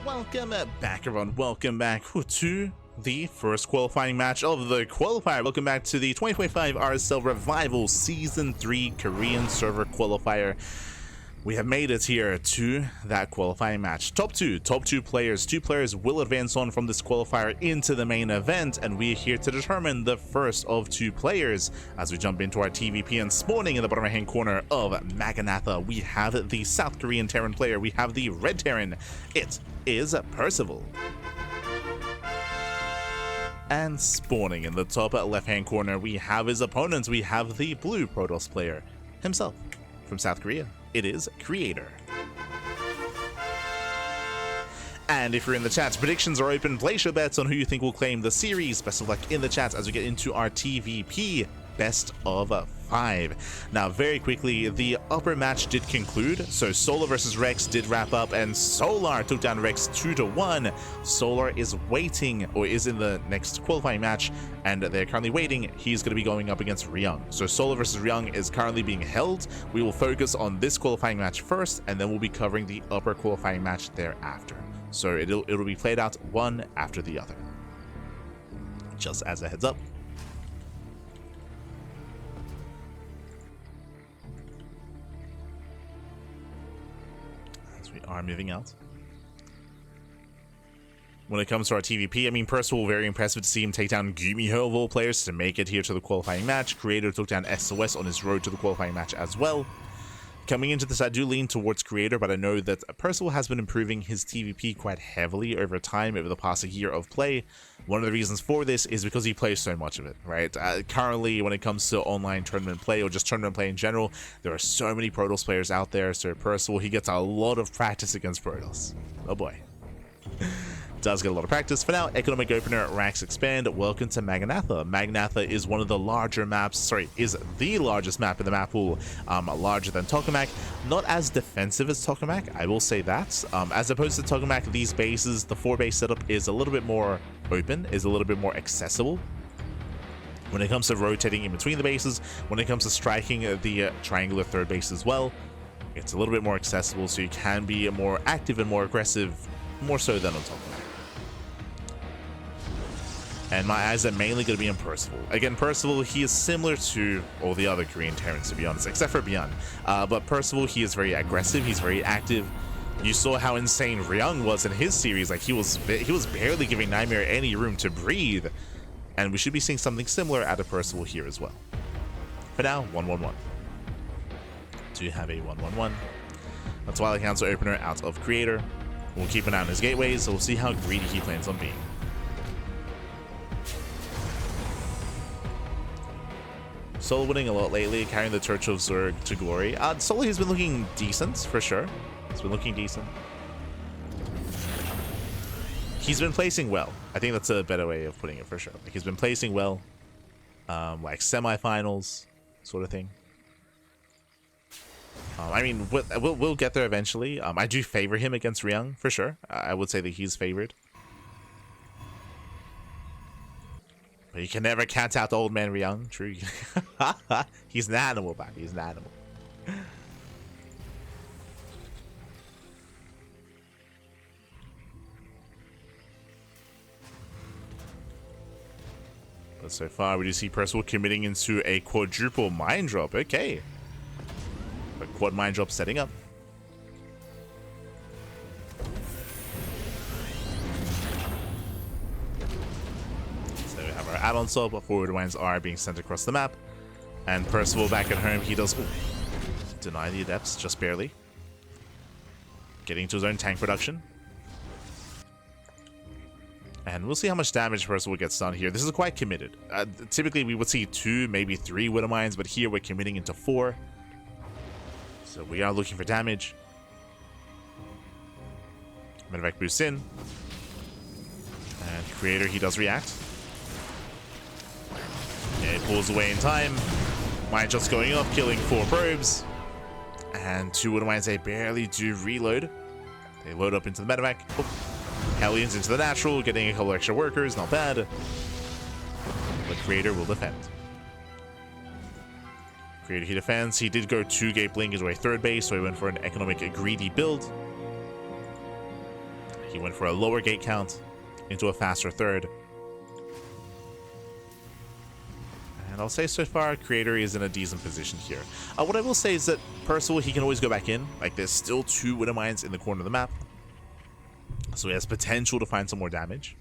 welcome back, everyone. Welcome back to the first qualifying match of the qualifier. Welcome back to the 2025 RSL Revival Season 3 Korean server qualifier. We have made it here to that qualifying match. Top two players. Two players will advance on from this qualifier into the main event, and we are here to determine the first of two players. As we jump into our TVP, and spawning in the bottom right hand corner of Maganatha, we have the South Korean Terran player. We have the Red Terran. It is Percival. And spawning in the top left hand corner, we have his opponents. We have the Blue Protoss player himself from South Korea. It is Creator. And if you're in the chat, predictions are open. Place your bets on who you think will claim the series. Best of luck in the chat as we get into our TVP best of 5. Now, very quickly, the upper match did conclude. So Solar versus Rex did wrap up, and Solar took down Rex 2-1. Solar is waiting, or is in the next qualifying match, and they're currently waiting. He's going to be going up against Ryung. So Solar versus Ryung is currently being held. We will focus on this qualifying match first, and then we'll be covering the upper qualifying match thereafter. So it'll be played out one after the other. Just as a heads up. Are moving out. When it comes to our TVP, I mean, Percival, very impressive to see him take down Gumiho of all players to make it here to the qualifying match. Creator took down SOS on his road to the qualifying match as well. Coming into this, I do lean towards Creator, but I know that Percival has been improving his TVP quite heavily over time, over the past year of play. One of the reasons for this is because he plays so much of it, right? Currently, when it comes to online tournament play, or just tournament play in general, there are so many Protoss players out there, so Percival, he gets a lot of practice against Protoss. Oh boy. Does get a lot of practice. For now, Economic Opener, Rax Expand. Welcome to Maganatha. Maganatha is one of the larger maps, sorry, is the largest map in the map pool, larger than Tokamak. Not as defensive as Tokamak, I will say that. As opposed to Tokamak, these bases, the 4-base setup is a little bit more open, is a little bit more accessible. When it comes to rotating in between the bases, when it comes to striking the triangular third base as well, it's a little bit more accessible, so you can be more active and more aggressive, more so than on Tokamak. And my eyes are mainly going to be on Percival. Again, Percival, he is similar to all the other Korean Terrans, to be honest, except for Byun. But Percival, he is very aggressive, he's very active. You saw how insane Ryung was in his series. Like, he was barely giving Nightmare any room to breathe. And we should be seeing something similar out of Percival here as well. For now, 1-1-1. Do you have a 1-1-1? That's Twilight Council Opener out of Creator. We'll keep an eye on his gateways, so we'll see how greedy he plans on being. Solo winning a lot lately, carrying the Torch of Zerg to glory. Solo has been looking decent, for sure. He's been looking decent. He's been placing well. I think that's a better way of putting it, for sure. Like, he's been placing well. Like semifinals, sort of thing. I mean, we'll get there eventually. I do favor him against Ryung, for sure. I would say that he's favored. But you can never count out the old man Ryung. True. He's an animal, man. He's an animal. But so far, we do see Percival committing into a quadruple mine drop. Okay. A quad mine drop setting up. Add-on sub, forward mines are being sent across the map, and Percival back at home, he does deny the adepts just barely, getting to his own tank production, and we'll see how much damage Percival gets done here. This is quite committed. Typically we would see 2, maybe 3 Widow Mines, but here we're committing into 4, so we are looking for damage. Medevac boosts in, and Creator, he does react. It pulls away in time. Mine just going up, killing 4 probes. And 2 Widow Mines, they barely do reload. They load up into the medevac. Oh. Hellions into the natural, getting a couple extra workers, not bad. But Creator will defend. Creator, he defends. He did go 2 Gate Blink into a third base, so he went for an economic greedy build. He went for a lower gate count into a faster third. And I'll say so far, Creator is in a decent position here. What I will say is that Percival, he can always go back in. Like, there's still 2 Widow Mines in the corner of the map. So he has potential to find some more damage.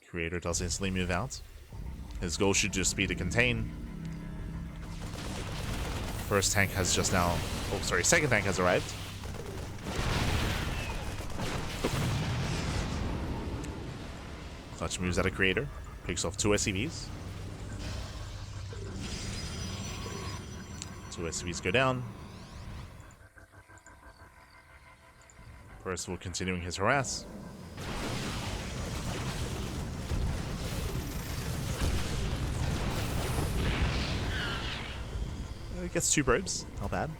Creator does instantly move out. His goal should just be to contain. First tank has just now... Oh, sorry, second tank has arrived. Clutch moves out of Creator. Picks off 2 SCVs. 2 SCVs go down. Percival continuing his harass. Gets 2 probes. Not bad.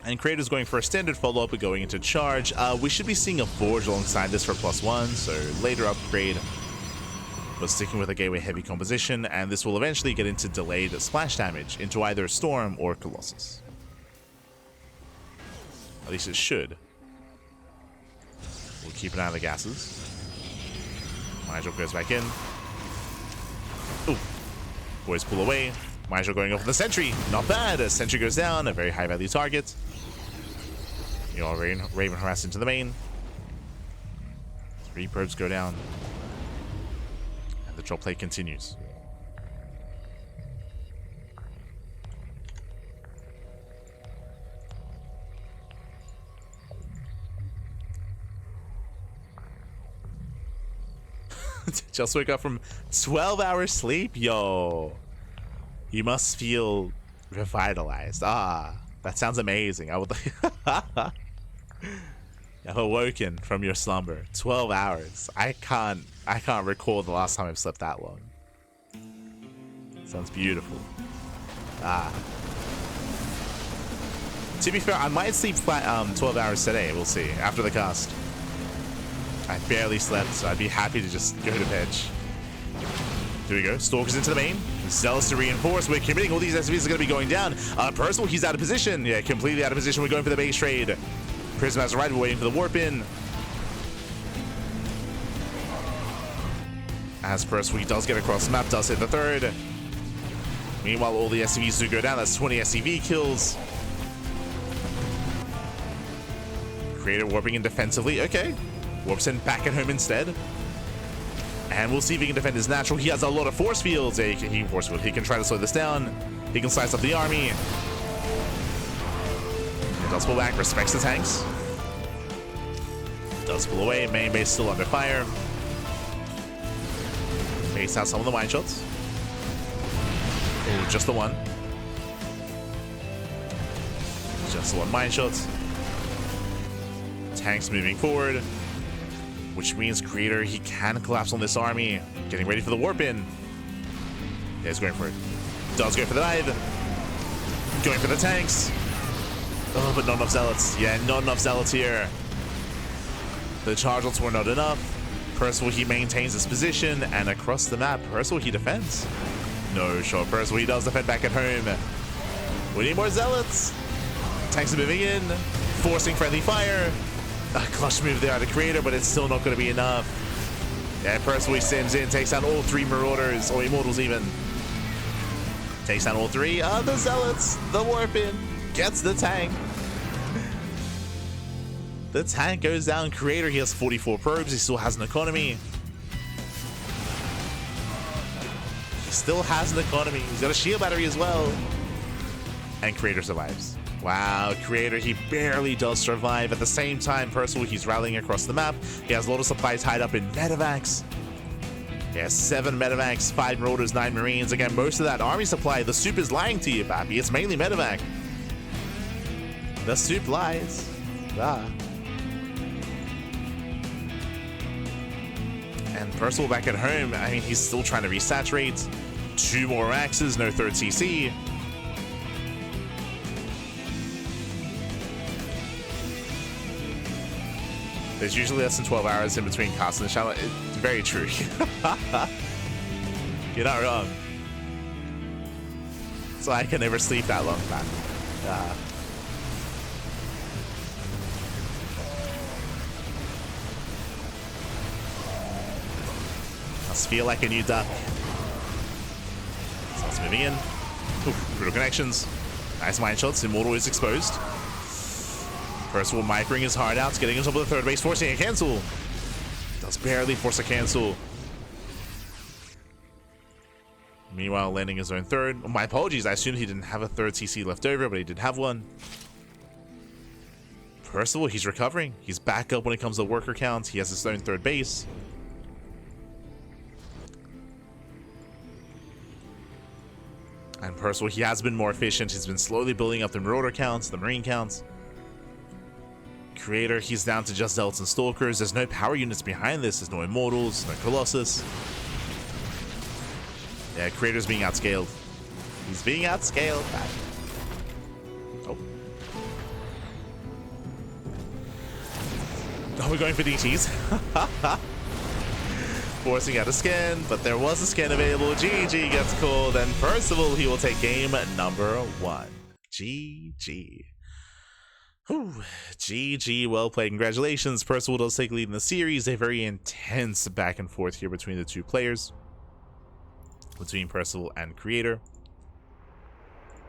And Creator's going for a standard follow-up and going into charge. We should be seeing a Forge alongside this for +1, so later upgrade. But sticking with a Gateway heavy composition, and this will eventually get into delayed splash damage into either Storm or Colossus. At least it should. We'll keep an eye on the gases. Myjo goes back in. Ooh. Boys pull away. Myjo going off the sentry. Not bad. A sentry goes down. A very high value target. You know, Raven harassed into the main. 3 probes go down. And the drop play continues. Just woke up from 12 hours sleep? Yo. You must feel revitalized. Ah, that sounds amazing. I would I've awoken from your slumber. 12 hours. I can't recall the last time I've slept that long. Sounds beautiful. Ah. To be fair, I might sleep 12 hours today. We'll see. After the cast. I barely slept, so I'd be happy to just go to pitch. Here we go. Stalkers into the main. Zealous to reinforce. We're committing. All these SVs are going to be going down. Percival, he's out of position. Yeah, completely out of position. We're going for the base trade. Prism has arrived. We're waiting for the warp in. As Percival, he does get across the map, does hit the third. Meanwhile, all the SCVs do go down. That's 20 SCV kills. Creator warping in defensively. Okay. Warps in back at home instead. And we'll see if he can defend his natural. He has a lot of force fields. He can try to slow this down. He can slice up the army. He does pull back, respects the tanks. Does pull away. Main base still under fire. Base out some of the mine shots. Oh, just the one. Just the one mine shots. Tanks moving forward. Which means Creator, he can collapse on this army. Getting ready for the warp in. Yeah, he's going for it. Does go for the dive. Going for the tanks. Oh, but not enough zealots. Yeah, not enough zealots here. The charge-outs were not enough. Percival, he maintains his position. And across the map, Percival, he defends. No, sure, Percival, he does defend back at home. We need more zealots. Tanks are moving in. Forcing friendly fire. A clutch move there out of Creator, but it's still not going to be enough. Yeah, Percival sims in, takes down all 3 Marauders, or Immortals even. Takes down all 3. The Zealots, the warp in, gets the tank. The tank goes down. Creator, he has 44 probes, he still has an economy. He still has an economy. He's got a shield battery as well. And Creator survives. Wow, Creator, he barely does survive. At the same time, Percival, he's rallying across the map. He has a lot of supply tied up in medevacs. He has 7 medevacs, 5 Marauders, 9 Marines. Again, most of that army supply, the soup is lying to you, Pappy. It's mainly medevac. The soup lies. Ah. And Percival back at home, I mean, he's still trying to resaturate. 2 more axes, no 3rd CC. There's usually less than 12 hours in between casts and the channel. It's very true. You're not wrong. So I can never sleep that long, man. Does feel like a new duck. Starts moving in. Oof, brutal connections. Nice mine shots. Immortal is exposed. Percival microing his heart out, getting on top of the third base, forcing a cancel. Does barely force a cancel. Meanwhile, landing his own third. Oh, my apologies, I assumed he didn't have a third CC left over, but he did have one. Percival, he's recovering. He's back up when it comes to worker count. He has his own third base. And Percival, he has been more efficient. He's been slowly building up the marauder counts, the marine counts. Creator, he's down to just Zealots and Stalkers. There's no power units behind this. There's no Immortals, no Colossus. Yeah, Creator's being outscaled. He's being outscaled. Oh. Oh, we're going for DTs. Forcing out a scan, but there was a scan available. GG gets called, and Percival, he will take game number 1. GG. Whew. GG, well played. Congratulations. Percival does take lead in the series. A very intense back and forth here between the two players. Between Percival and Creator.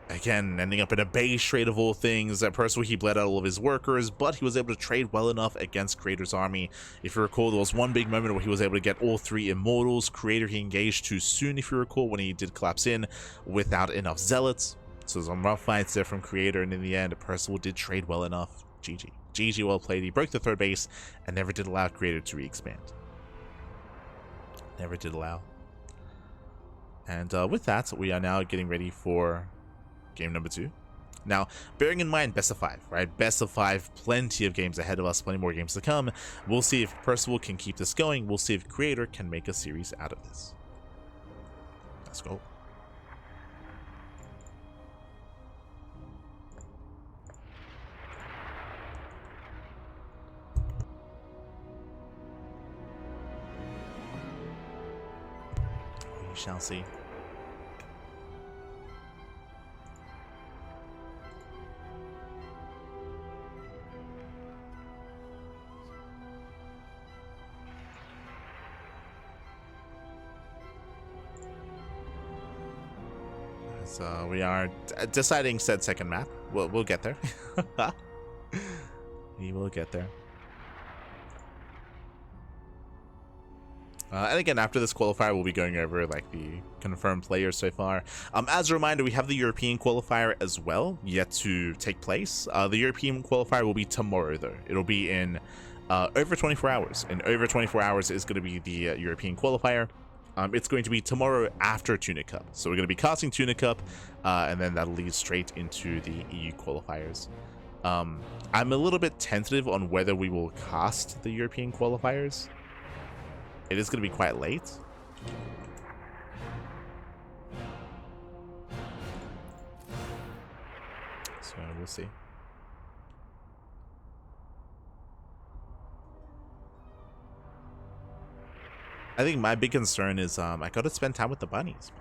Again, ending up in a base trade of all things. Percival, he bled out all of his workers, but he was able to trade well enough against Creator's army. If you recall, there was one big moment where he was able to get all 3 Immortals. Creator, he engaged too soon, if you recall, when he did collapse in without enough Zealots. So some rough fights there from Creator, and in the end, Percival did trade well enough. GG. GG, well played. He broke the third base and never did allow Creator to re-expand. Never did allow. And with that, we are now getting ready for game number 2. Now, bearing in mind, best of 5, right? Best of 5, plenty of games ahead of us, plenty more games to come. We'll see if Percival can keep this going. We'll see if Creator can make a series out of this. Let's go. We shall see. So we are deciding said second map. We'll get there. We will get there. And again, after this qualifier, we'll be going over like the confirmed players so far. As a reminder, we have the European qualifier as well, yet to take place. The European qualifier will be tomorrow, though. It'll be in over 24 hours. In over 24 hours is going to be the European qualifier. It's going to be tomorrow after Tuna Cup. So we're going to be casting Tuna Cup, and then that'll lead straight into the EU qualifiers. I'm a little bit tentative on whether we will cast the European qualifiers. It is going to be quite late. So we'll see. I think my big concern is I gotta spend time with the bunnies.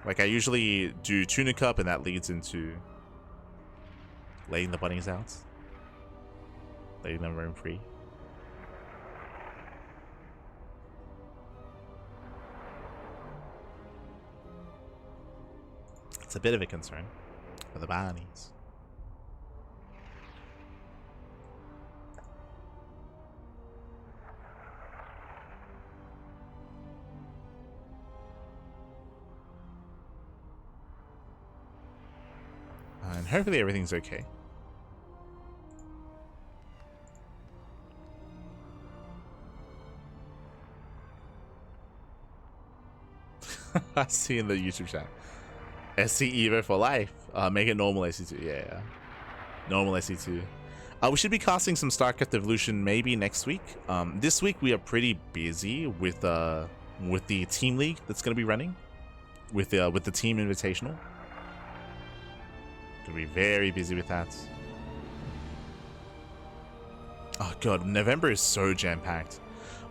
Like I usually do Tuna Cup, and that leads into letting the bunnies out, letting them roam free. It's a bit of a concern for the bunnies. And hopefully everything's okay. I see in the YouTube chat. SC Evo for life. Make it normal SC2. Yeah. Normal SC2. We should be casting some StarCraft Evolution maybe next week. This week we are pretty busy with the team league that's going to be running. With the team invitational. Gonna be very busy with that. Oh god, November is so jam-packed.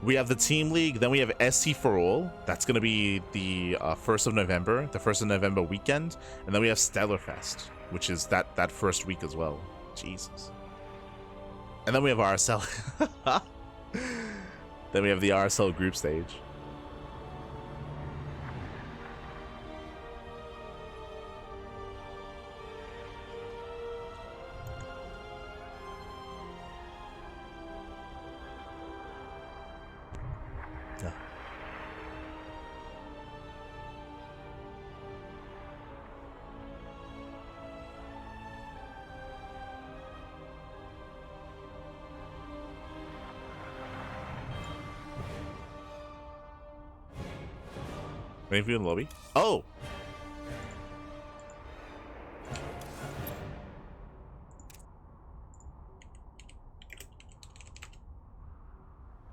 We have the team league, then we have SC for all. That's gonna be the 1st of November, the 1st of November weekend, and then we have Stellarfest, which is that first week as well. Jesus. And then we have RSL. Then we have the RSL group stage. Waiting for you in the lobby. Oh!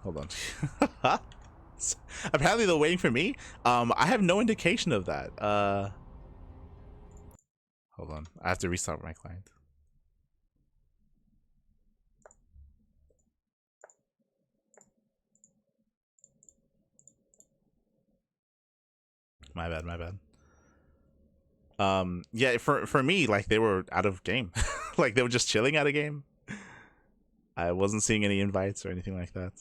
Hold on. Apparently they're waiting for me. I have no indication of that. Hold on. I have to restart my client. My bad, my bad. Yeah, for me, like, they were out of game. Like, they were just chilling out of game. I wasn't seeing any invites or anything like that.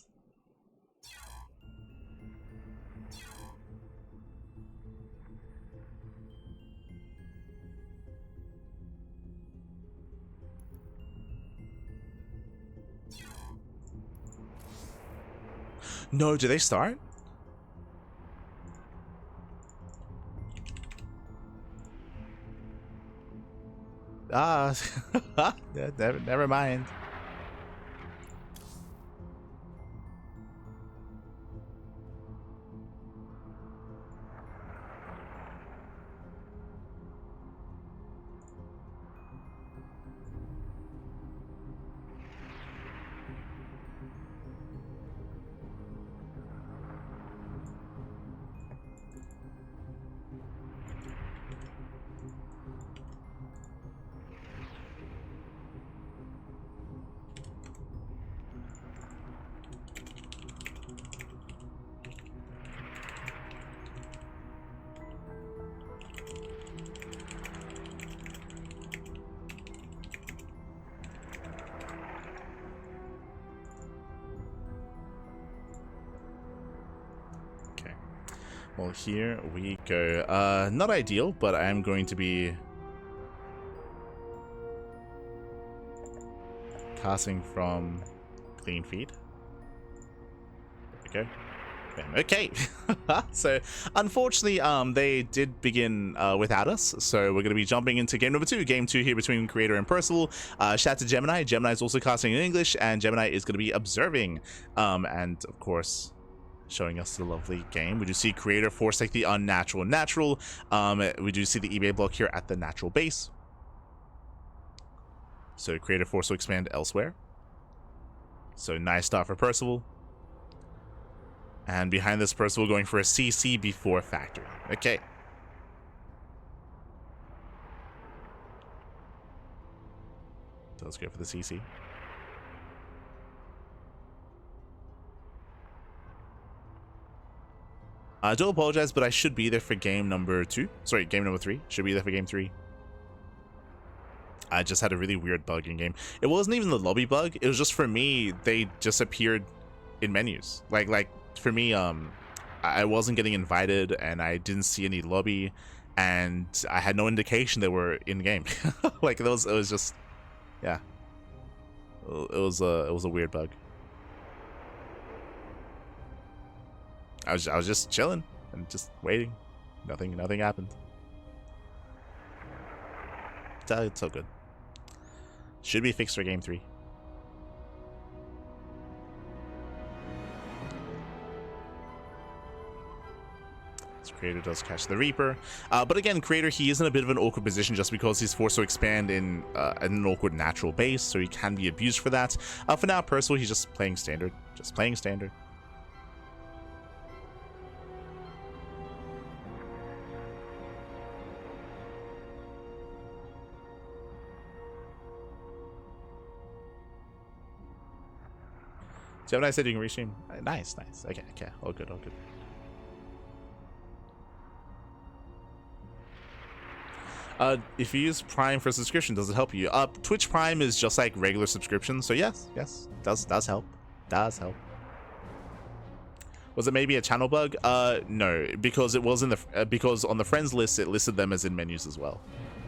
No, do they start? Ah, yeah, never mind. Well, here we go. Not ideal, but I am going to be casting from clean feed. There we go. Bam. Okay. So, unfortunately, they did begin without us. So we're going to be jumping into game number 2. Game 2 here between Creator and Percival. Shout out to Gemini. Gemini is also casting in English, and Gemini is going to be observing. And of course, showing us the lovely game. We do see Creator forsake the unnatural and natural. We do see the eBay block here at the natural base. So Creator force will expand elsewhere. So nice start for Percival. And behind this, Percival going for a CC before factory. Okay. So let's go for the CC. I do apologize, but I should be there for game number 2. Sorry, game number 3. Should be there for game 3. I just had a really weird bug in game. It wasn't even the lobby bug. It was just, for me, they just appeared in menus. Like for me, I wasn't getting invited, and I didn't see any lobby, and I had no indication they were in game. Like it was just, yeah. It was a weird bug. I was just chilling and just waiting. Nothing happened. It's so good. Should be fixed for game 3. Creator does catch the Reaper, but again, Creator, he is in a bit of an awkward position just because he's forced to expand in an awkward natural base, so he can be abused for that. For now, Percival, he's just playing standard. Just playing standard. Gemini said you can restream. Nice. Okay, all good. If you use Prime for subscription, does it help you? Twitch Prime is just like regular subscription, so yes, does help. Was it maybe a channel bug? No, because it was in the because on the friends list it listed them as in menus as well.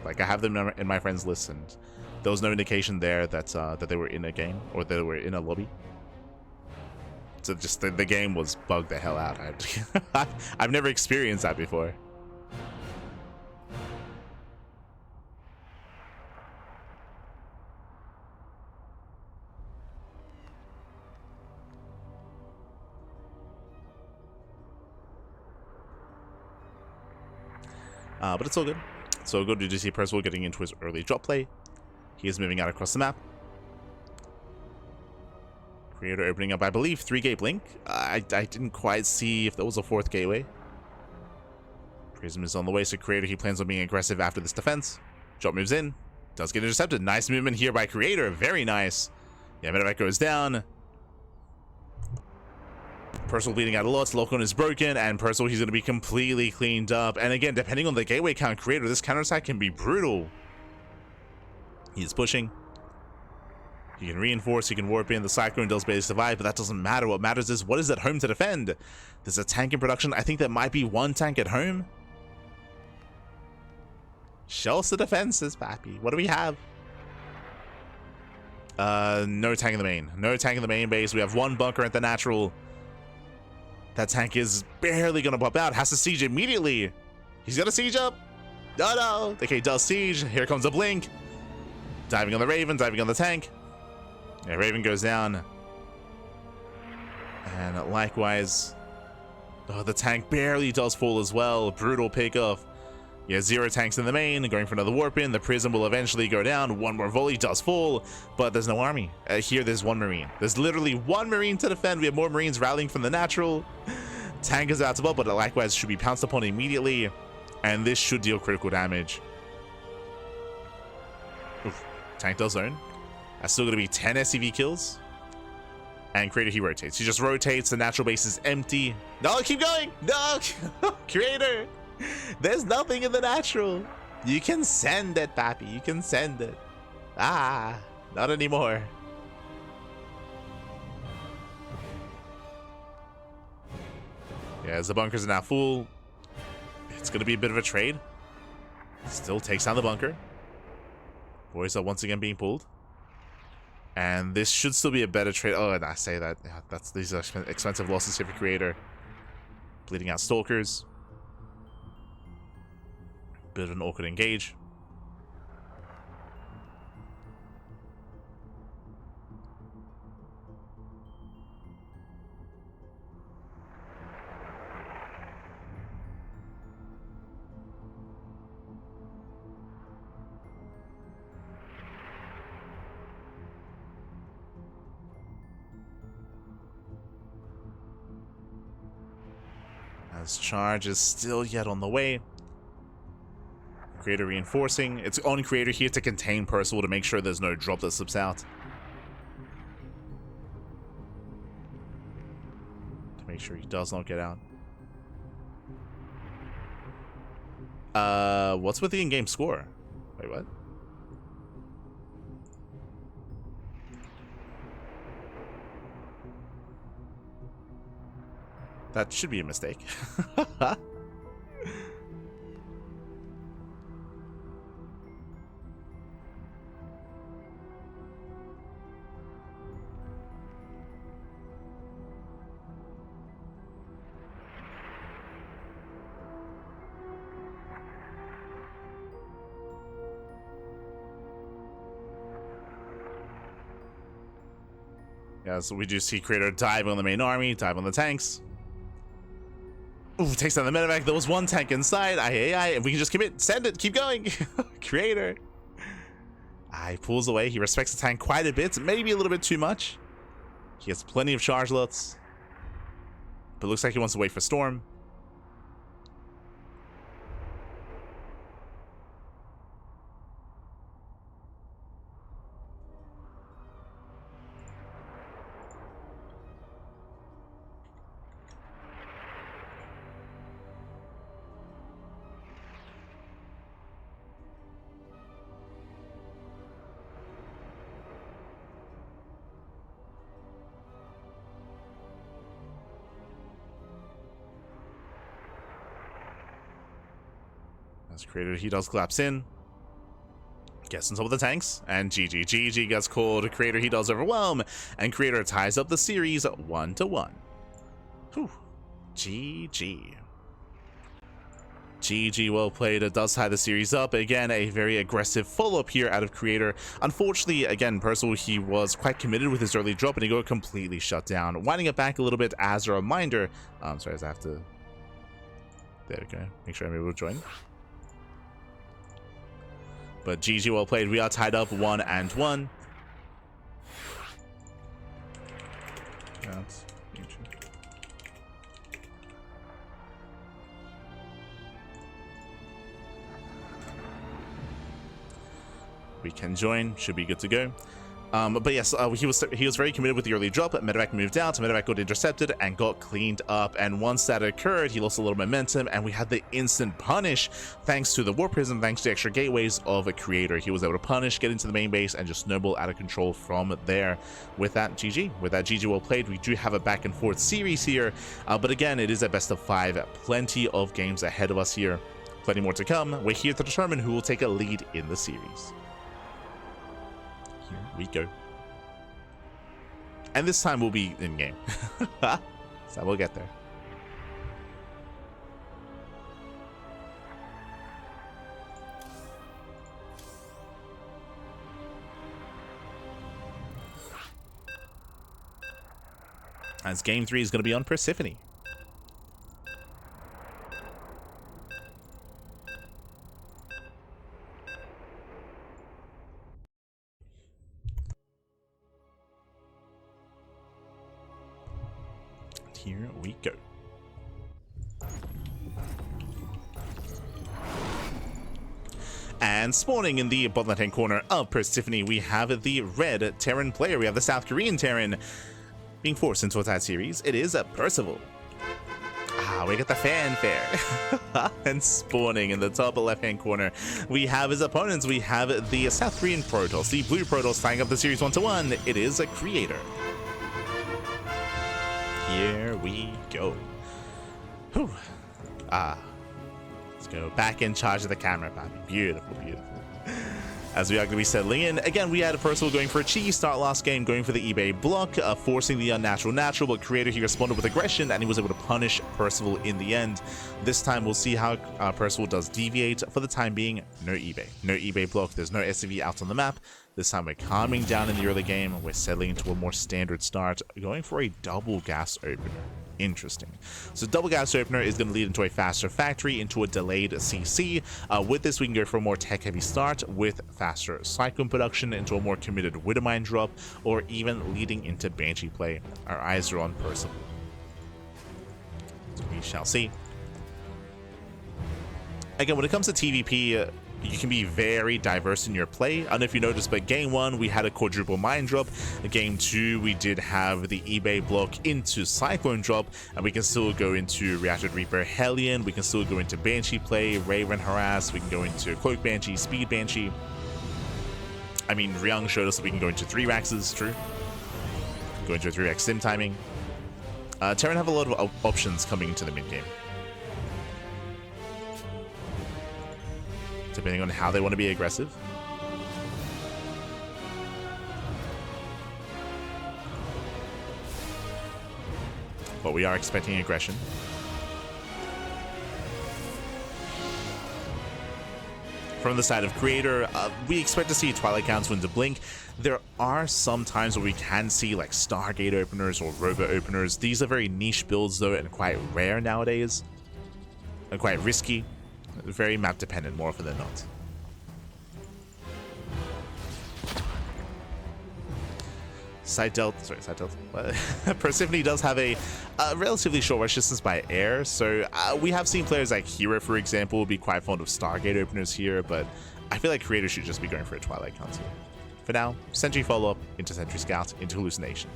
Like I have them in my friends list, and there was no indication there that that they were in a game or they were in a lobby. So just the game was bugged the hell out. I've never experienced that before. But it's all good. So good to see Percival getting into his early drop play. He is moving out across the map. Creator opening up, I believe, 3-gate blink. I didn't quite see if there was a 4th gateway. Prism is on the way, so Creator, he plans on being aggressive after this defense. Drop moves in. Does get intercepted. Nice movement here by Creator. Very nice. Yeah, medevac goes down. Percival bleeding out a lot. Lock-on is broken, and Percival, he's going to be completely cleaned up. And again, depending on the gateway count Creator, this counterattack can be brutal. He's pushing. He can reinforce, he can warp in. The Cyclone does barely survive, but that doesn't matter. What matters is what is at home to defend. There's a tank in production. I think there might be 1 tank at home. Show us the defenses, Pappy. What do we have? No tank in the main. No tank in the main base. We have 1 bunker at the natural. That tank is barely going to pop out. Has to siege immediately. He's going to siege up. No. Okay, does siege. Here comes a blink. Diving on the Raven, diving on the tank. Yeah, Raven goes down. And likewise, the tank barely does fall as well. Brutal pickoff. Yeah, 0 tanks in the main, going for another warp in. The Prism will eventually go down. 1 more volley does fall, but there's no army. Here, there's 1 Marine. There's literally 1 Marine to defend. We have more Marines rallying from the natural. Tank is out to well, but likewise should be pounced upon immediately. And this should deal critical damage. Oof. Tank does zone. That's still going to be 10 SCV kills. And Creator, he rotates. He just rotates. The natural base is empty. No, keep going. No. Creator. There's nothing in the natural. You can send it, Pappy. You can send it. Ah, not anymore. Yeah, as the bunkers are now full, it's going to be a bit of a trade. Still takes down the bunker. Boys are once again being pulled. And this should still be a better trade. Oh, and I say that. Yeah, these are expensive losses here for Creator. Bleeding out Stalkers. Bit of an awkward engage. As charge is still yet on the way. Creator reinforcing. It's on Creator here to contain Percival to make sure there's no drop that slips out. To make sure he does not get out. What's with the in-game score? Wait, what? That should be a mistake. Yeah, so we do see Creator dive on the main army, dive on the tanks. Ooh, takes down the medevac. There was 1 tank inside. If we can just commit, send it, keep going. Creator. He pulls away. He respects the tank quite a bit, maybe a little bit too much. He has plenty of charge lots. But looks like he wants to wait for Storm. As Creator, he does collapse in. Gets on top of the tanks. And GG gets called. Creator, he does overwhelm. And Creator ties up the series 1-1. Whew. GG. GG, well played. It does tie the series up. Again, a very aggressive follow-up here out of Creator. Unfortunately, again, Percival, he was quite committed with his early drop and he got completely shut down. Winding it back a little bit as a reminder. Sorry, I have to... There we go. Make sure I'm able to join. But GG, well played. We are tied up 1-1. That's huge. We can join. Should be good to go. But yes, he was very committed with the early drop. Medevac moved out, Medevac got intercepted and got cleaned up. And once that occurred, he lost a little momentum, and we had the instant punish thanks to the Warp Prism, thanks to the extra gateways of a Creator. He was able to punish, get into the main base, and just snowball out of control from there. With that, GG. With that, GG, well played. We do have a back and forth series here, but again, it is a best of 5. Plenty of games ahead of us here. Plenty more to come. We're here to determine who will take a lead in the series. Here we go. And this time we'll be in game. So we'll get there. As game 3 is going to be on Persephone. Here we go. And spawning in the bottom left-hand corner of Persephone, we have the red Terran player. We have the South Korean Terran being forced into a tied series. It is a Percival. We get the fanfare. And spawning in the top left-hand corner, we have his opponents. We have the South Korean Protoss, the blue Protoss, tying up the series 1-1. It is a Creator. Here we go. Whew. Let's go back in charge of the camera, Bobby. Beautiful, beautiful. As we are going to be settling in, again, we had a Percival going for a cheeky start last game, going for the eBay block, forcing the unnatural natural, but Creator, he responded with aggression, and he was able to punish Percival in the end. This time, we'll see how Percival does deviate. For the time being, no eBay. No eBay block. There's no SCV out on the map. This time, we're calming down in the early game. We're settling into a more standard start, going for a double gas opener. Interesting. So double gas opener is going to lead into a faster factory, into a delayed CC. With this, we can go for a more tech-heavy start with faster Cyclone production, into a more committed Widowmine drop, or even leading into Banshee play. Our eyes are on Percival. So we shall see. Again, when it comes to TVP, you can be very diverse in your play. I don't know if you noticed, but game 1 we had a quadruple mine drop. In game 2 we did have the eBay block into Cyclone drop, and we can still go into Reactor Reaper Hellion. We can still go into Banshee play, Raven Harass. We can go into Cloak Banshee, Speed Banshee. I mean, Ryung showed us that we can go into 3 Raxes, true. Go into a 3-Rax sim timing. Terran have a lot of options coming into the mid game, depending on how they want to be aggressive. But we are expecting aggression. From the side of Creator, we expect to see Twilight Council into Blink. There are some times where we can see like Stargate openers or Robo openers. These are very niche builds though, and quite rare nowadays. And quite risky. Very map dependent more often than not. Side Delta. Persephone does have a relatively short rush distance by air, so we have seen players like Hero, for example, be quite fond of Stargate openers here, but I feel like Creator should just be going for a Twilight Council. For now, Sentry follow-up into Sentry Scout into Hallucination.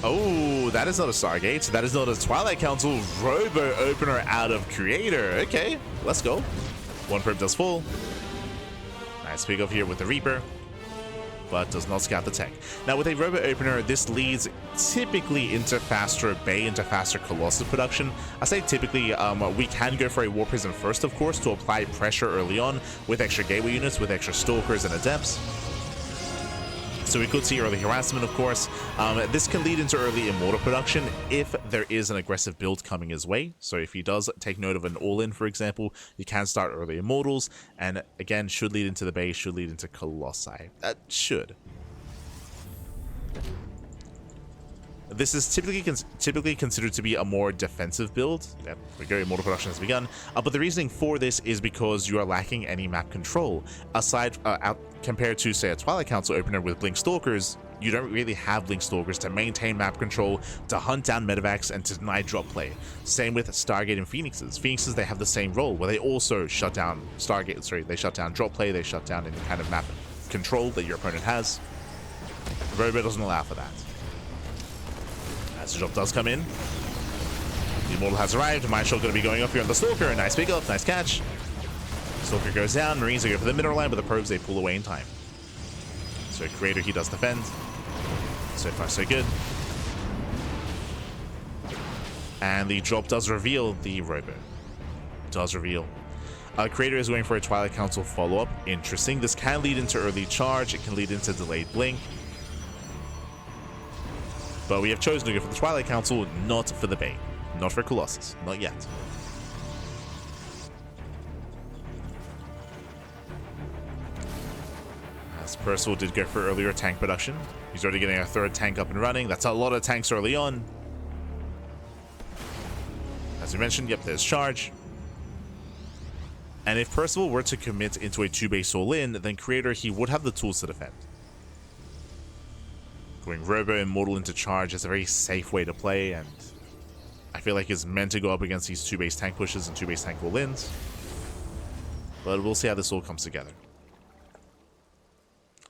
Oh, that is not a Stargate. That is not a Twilight Council. Robo opener out of Creator. Okay, let's go. One perp does full. Nice pick up here with the Reaper, but does not scout the tech. Now with a Robo opener, this leads typically into faster Bay, into faster Colossus production. I say typically, we can go for a War Prism first, of course, to apply pressure early on with extra Gateway units, with extra Stalkers and Adepts. So we could see early harassment, of course. This can lead into early Immortal production if there is an aggressive build coming his way. So if he does take note of an all-in, for example, you can start early Immortals. And again, should lead into the base, should lead into Colossi. That should. This is typically considered to be a more defensive build. Yep, we go, Immortal Production has begun. But the reasoning for this is because you are lacking any map control. Aside, compared to, say, a Twilight Council opener with Blink Stalkers, you don't really have Blink Stalkers to maintain map control, to hunt down medevacs, and to deny drop play. Same with Stargate and Phoenixes. Phoenixes, they have the same role, where they also shut down Stargate, sorry, they shut down drop play, they shut down any kind of map control that your opponent has. Robo doesn't allow for that. As the drop does come in, the Immortal has arrived. My shot going to be going up here on the Stalker. Nice pick up, nice catch. Stalker goes down. Marines, they go for the middle line, but the probes, they pull away in time. So Creator, he does defend. So far, so good. And the drop does reveal the Robo. Does reveal. Creator is going for a Twilight Council follow-up. Interesting. This can lead into early charge. It can lead into delayed blink. But we have chosen to go for the Twilight Council, not for the bait. Not for Colossus. Not yet. As Percival did go for earlier tank production. He's already getting a third tank up and running. That's a lot of tanks early on. As we mentioned, yep, there's charge. And if Percival were to commit into a 2-base all-in, then Creator, he would have the tools to defend. Going Robo Immortal into charge is a very safe way to play, and I feel like it's meant to go up against these 2-base tank pushes and 2-base tank all-ins. But we'll see how this all comes together.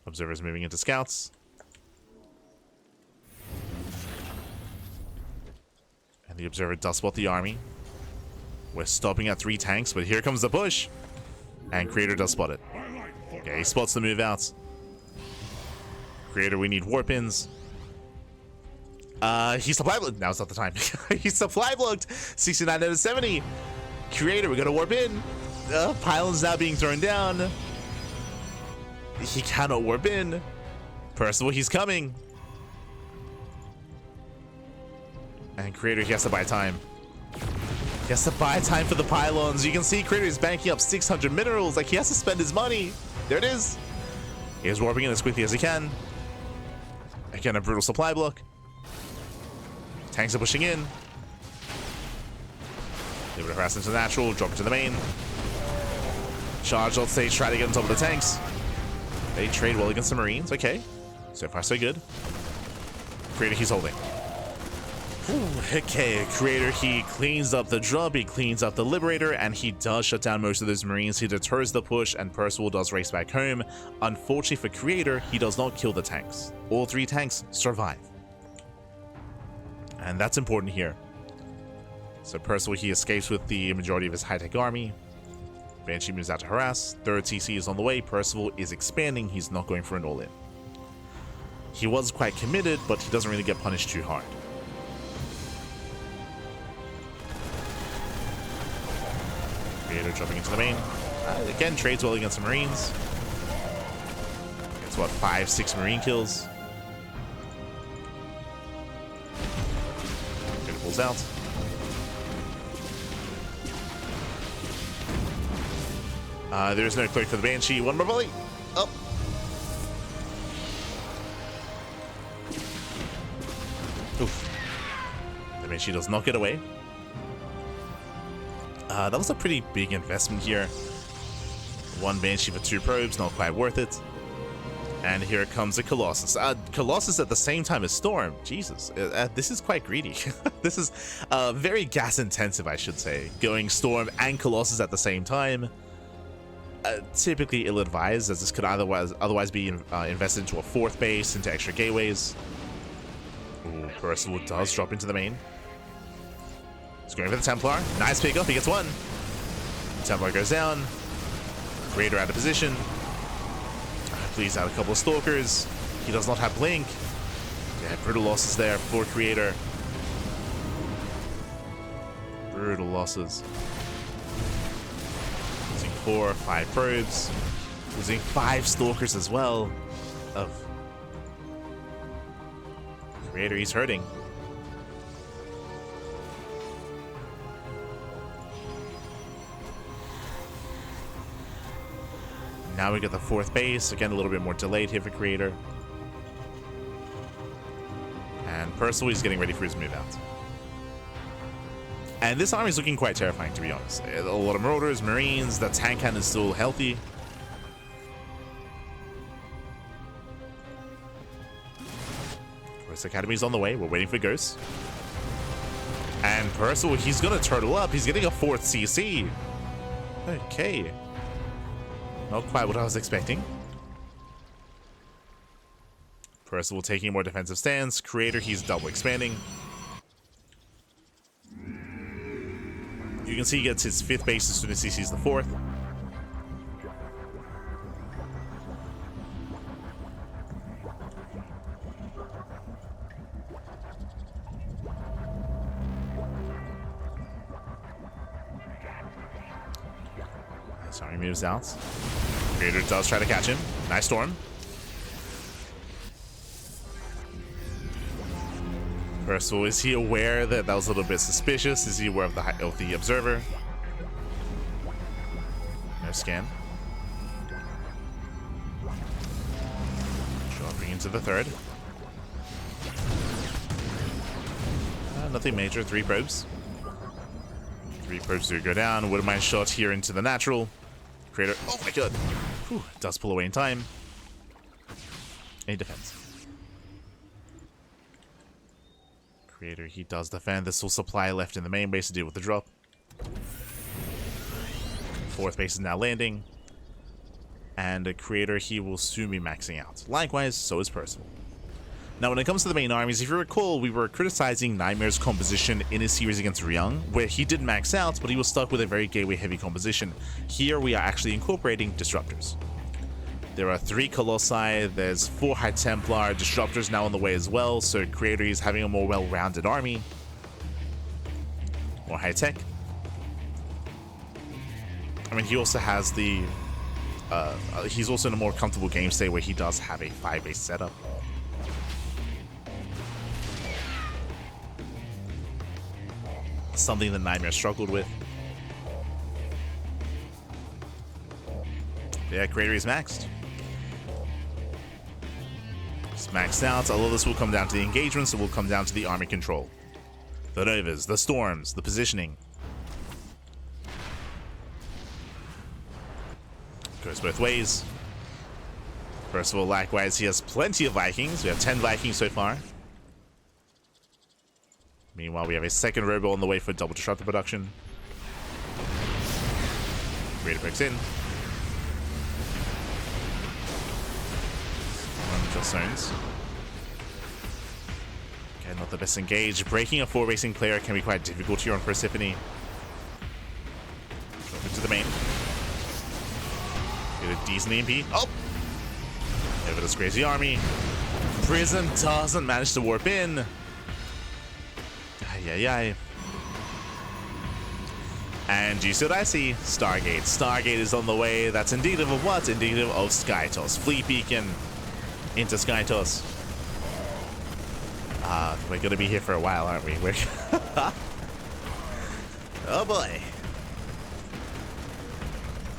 Observers moving into scouts. And the Observer does spot the army. We're stopping at 3 tanks, but here comes the push. And Creator does spot it. Okay, he spots the move out. Creator, we need warp-ins. He's supply blocked. Now's not the time. He's supply blocked. 69 out of 70. Creator, we gotta warp in. Pylon's now being thrown down. He cannot warp in. Percival, he's coming. And Creator, he has to buy time. He has to buy time for the pylons. You can see Creator is banking up 600 minerals. Like, he has to spend his money. There it is. He is warping in as quickly as he can. Again, a brutal supply block. Tanks are pushing in. They would harass into the natural, drop into the main. Charge on stage, try to get on top of the tanks. They trade well against the Marines. Okay. So far, so good. Creator, he's holding. Ooh, okay, Creator, he cleans up the drop, he cleans up the Liberator, and he does shut down most of those Marines. He deters the push, and Percival does race back home. Unfortunately for Creator, he does not kill the tanks. All 3 tanks survive. And that's important here. So Percival, he escapes with the majority of his high-tech army. Banshee moves out to harass. 3rd TC is on the way. Percival is expanding. He's not going for an all-in. He was quite committed, but he doesn't really get punished too hard. Creator jumping into the main. Again, trades well against the Marines. It's what, 5-6 Marine kills. Creator pulls out. There's no clerk for the Banshee. One more volley. Oh. Oof. The Banshee does not get away. That was a pretty big investment here. 1 Banshee for 2 probes, not quite worth it. And here comes the Colossus. Colossus at the same time as Storm. Jesus, this is quite greedy. This is very gas intensive, I should say. Going Storm and Colossus at the same time. Typically ill-advised, as this could otherwise be invested into a 4th base, into extra gateways. Ooh, Percival does drop into the main. He's going for the Templar. Nice pick up. He gets 1. Templar goes down. Creator out of position. Please out a couple of Stalkers. He does not have Blink. Yeah, brutal losses there for Creator. Brutal losses. Losing 4 or 5 probes. Losing 5 Stalkers as well. Creator, he's hurting. Now we get the 4th base. Again, a little bit more delayed here for Creator. And Percival is getting ready for his move out. And this army is looking quite terrifying, to be honest. A lot of Marauders, Marines, the tank cannon is still healthy. Ghost Academy is on the way. We're waiting for Ghost. And Percival, he's going to turtle up. He's getting a 4th CC. Okay. Not quite what I was expecting. Percival taking a more defensive stance. Creator, he's double expanding. You can see he gets his 5th base as soon as he sees the 4th. Sorry, moves out. Creator does try to catch him. Nice storm. Percival, is he aware that that was a little bit suspicious? Is he aware of the observer? No scan. Dropping into the 3rd. Nothing major. 3 probes. 3 probes do go down. Wouldn't mind shot here into the natural. Creator. Oh my god. Whew, does pull away in time. Any defense. Creator, he does defend. There's still supply left in the main base to deal with the drop. 4th base is now landing. And the Creator, he will soon be maxing out. Likewise, so is Percival. Now, when it comes to the main armies, if you recall, we were criticizing Nightmare's composition in his series against Ryung, where he did max out, but he was stuck with a very gateway-heavy composition. Here, we are actually incorporating Disruptors. There are 3 Colossi, there's 4 High Templar, Disruptors now on the way as well, so Creator is having a more well-rounded army. More high-tech. I mean, he also has the... he's also in a more comfortable game state where he does have a 5-base setup. Something that Nightmare struggled with. Yeah, Creator is maxed. It's maxed out. All of this will come down to the engagements. It will come down to the army control. The Novas, the Storms, the positioning. Goes both ways. Percival, likewise, he has plenty of Vikings. We have 10 Vikings so far. Meanwhile, we have a 2nd Robo on the way for double disruptor production. Creator breaks in. Just zones. Okay, not the best engage. Breaking a 4-basing player can be quite difficult here on Persephone. Drop into the main. Get a decent EMP. Oh! Over this crazy army. Prison doesn't manage to warp in. Ay. And you see what I see? Stargate. Stargate is on the way. That's indicative of what? Indicative of Skytoss. Fleet Beacon into Skytoss. We're gonna be here for a while, aren't we? We're oh boy.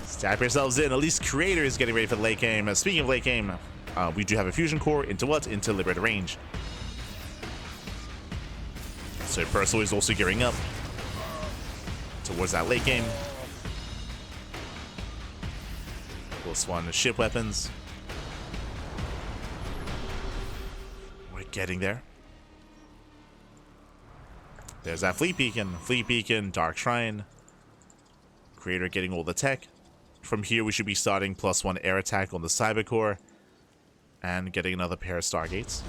Strap yourselves in. At least Creator is getting ready for the late game. Speaking of late game, we do have a fusion core into what? Into Liberator range. So Percival is also gearing up towards that late game. +1 ship weapons. We're getting there. There's that Fleet Beacon, Dark Shrine. Creator getting all the tech. From here, we should be starting +1 air attack on the Cyber Core and getting another pair of Stargates.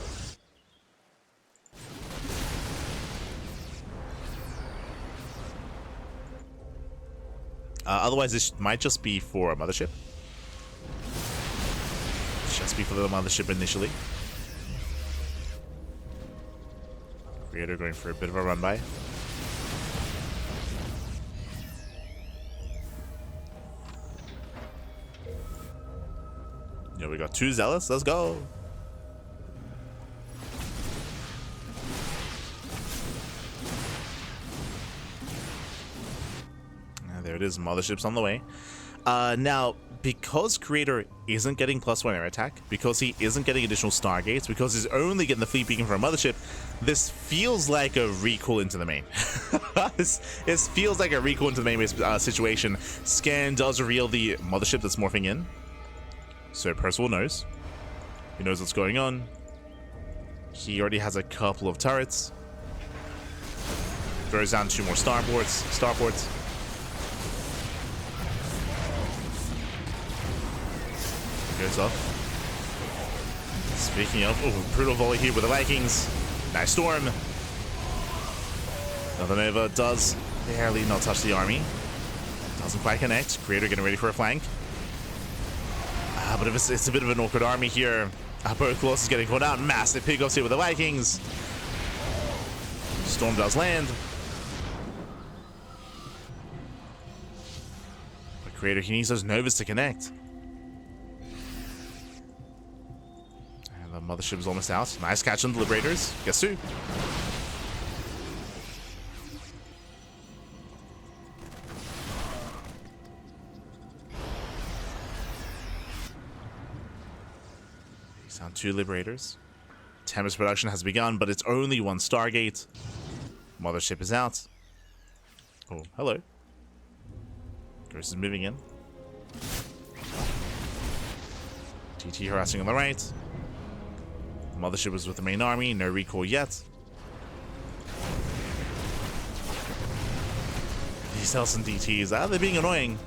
Otherwise, this might just be for a mothership. Just be for the mothership initially. Creator going for a bit of a run by. Yeah, we got 2 Zealots. Let's go. There it is, motherships on the way. Now, because Creator isn't getting +1 air attack, because he isn't getting additional Stargates, because he's only getting the fleet beacon from Mothership, this feels like a recall into the main. This feels like a recall into the main base situation. Scan does reveal the Mothership that's morphing in. So Percival knows. He knows what's going on. He already has a couple of turrets. Throws down 2 more starports. Goes off. Speaking of, brutal volley here with the Vikings. Nice storm. Another Nova does barely not touch the army. Doesn't quite connect. Creator getting ready for a flank. But it's a bit of an awkward army here. Both Colossus getting caught out. Massive pickups here with the Vikings. Storm does land. But Creator, he needs those Novas to connect. The Mothership is almost out. Nice catch on the Liberators. Guess who? He's down 2 Liberators. Tempest production has begun, but it's only 1 Stargate. Mothership is out. Oh, hello. Ghost is moving in. TT harassing on the right. Mothership was with the main army, no recall yet. These Hells and DTs, they're being annoying.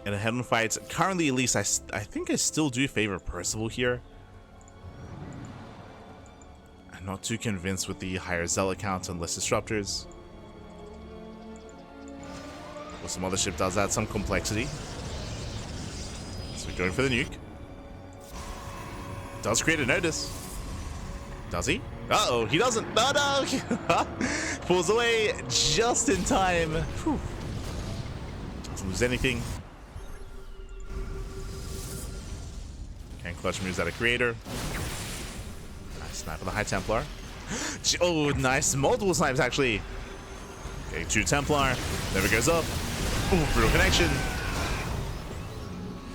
In a head-on fight, currently at least, I think I still do favor Percival here. Not too convinced with the higher Zealot count and less disruptors. Well, some Mothership does add some complexity. So we're going for the nuke. Does create a notice. Does he? Uh-oh, he doesn't. No! Pulls away just in time. Whew. Doesn't lose anything. Can't clutch moves out of Creator. Snipe on the High Templar. Oh, nice. Multiple snipes, actually. Okay, 2 Templar. Never goes up. Ooh, brutal connection.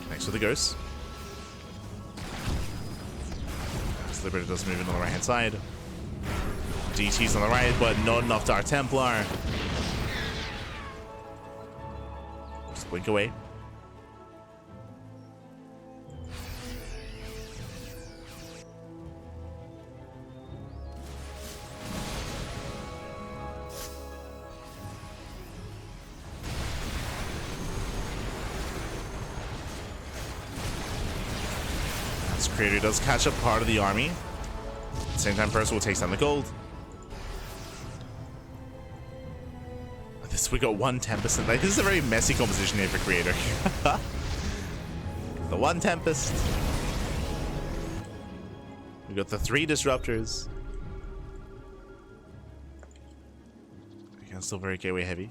Thanks for the Ghost. This Liberator does move in on the right-hand side. DT's on the right, but not enough Dark Templar. Just blink away. Creator does catch up part of the army. At the same time, Percival takes down the gold. We got 1 Tempest. Like, this is a very messy composition here for Creator. The 1 Tempest. We got the 3 Disruptors. Again, still very gateway heavy.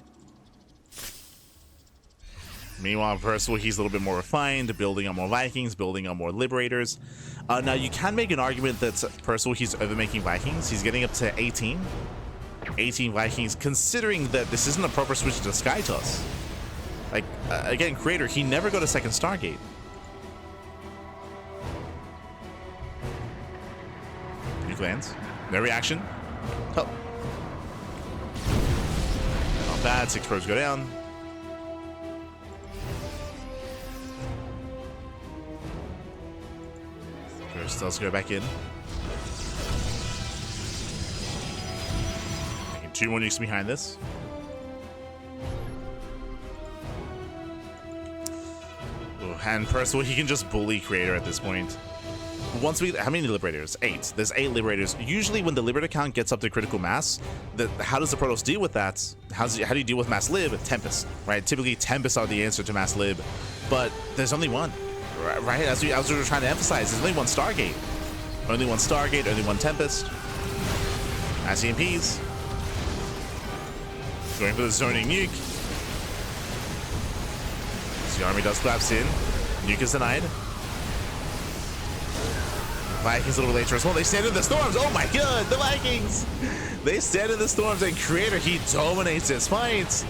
Meanwhile, Percival, he's a little bit more refined, building on more Vikings, building on more Liberators. Now, you can make an argument that Percival, he's overmaking Vikings. He's getting up to 18. 18 Vikings, considering that this isn't a proper switch to Skytoss. Like, again, Creator, he never got a second Stargate. Nuke lands. No reaction. Oh. Not bad. 6 probes go down. Ghost does go back in. Taking 2 more nukes behind this. Ooh, and Percival, he can just bully Creator at this point. Once we, how many Liberators? 8. There's 8 Liberators. Usually when the Liberator count gets up to critical mass, how does the Protoss deal with that? How do you deal with mass lib? Tempest, right? Typically Tempests are the answer to mass lib, but there's only one. Right, as we were trying to emphasize, there's only 1 Stargate. Only 1 Stargate, only 1 Tempest. As EMPs. Going for the zoning nuke. As the army does collapse in. Nuke is denied. Vikings a little later as well. They stand in the storms. Oh my god, the Vikings! They stand in the storms, and Creator, he dominates this fight.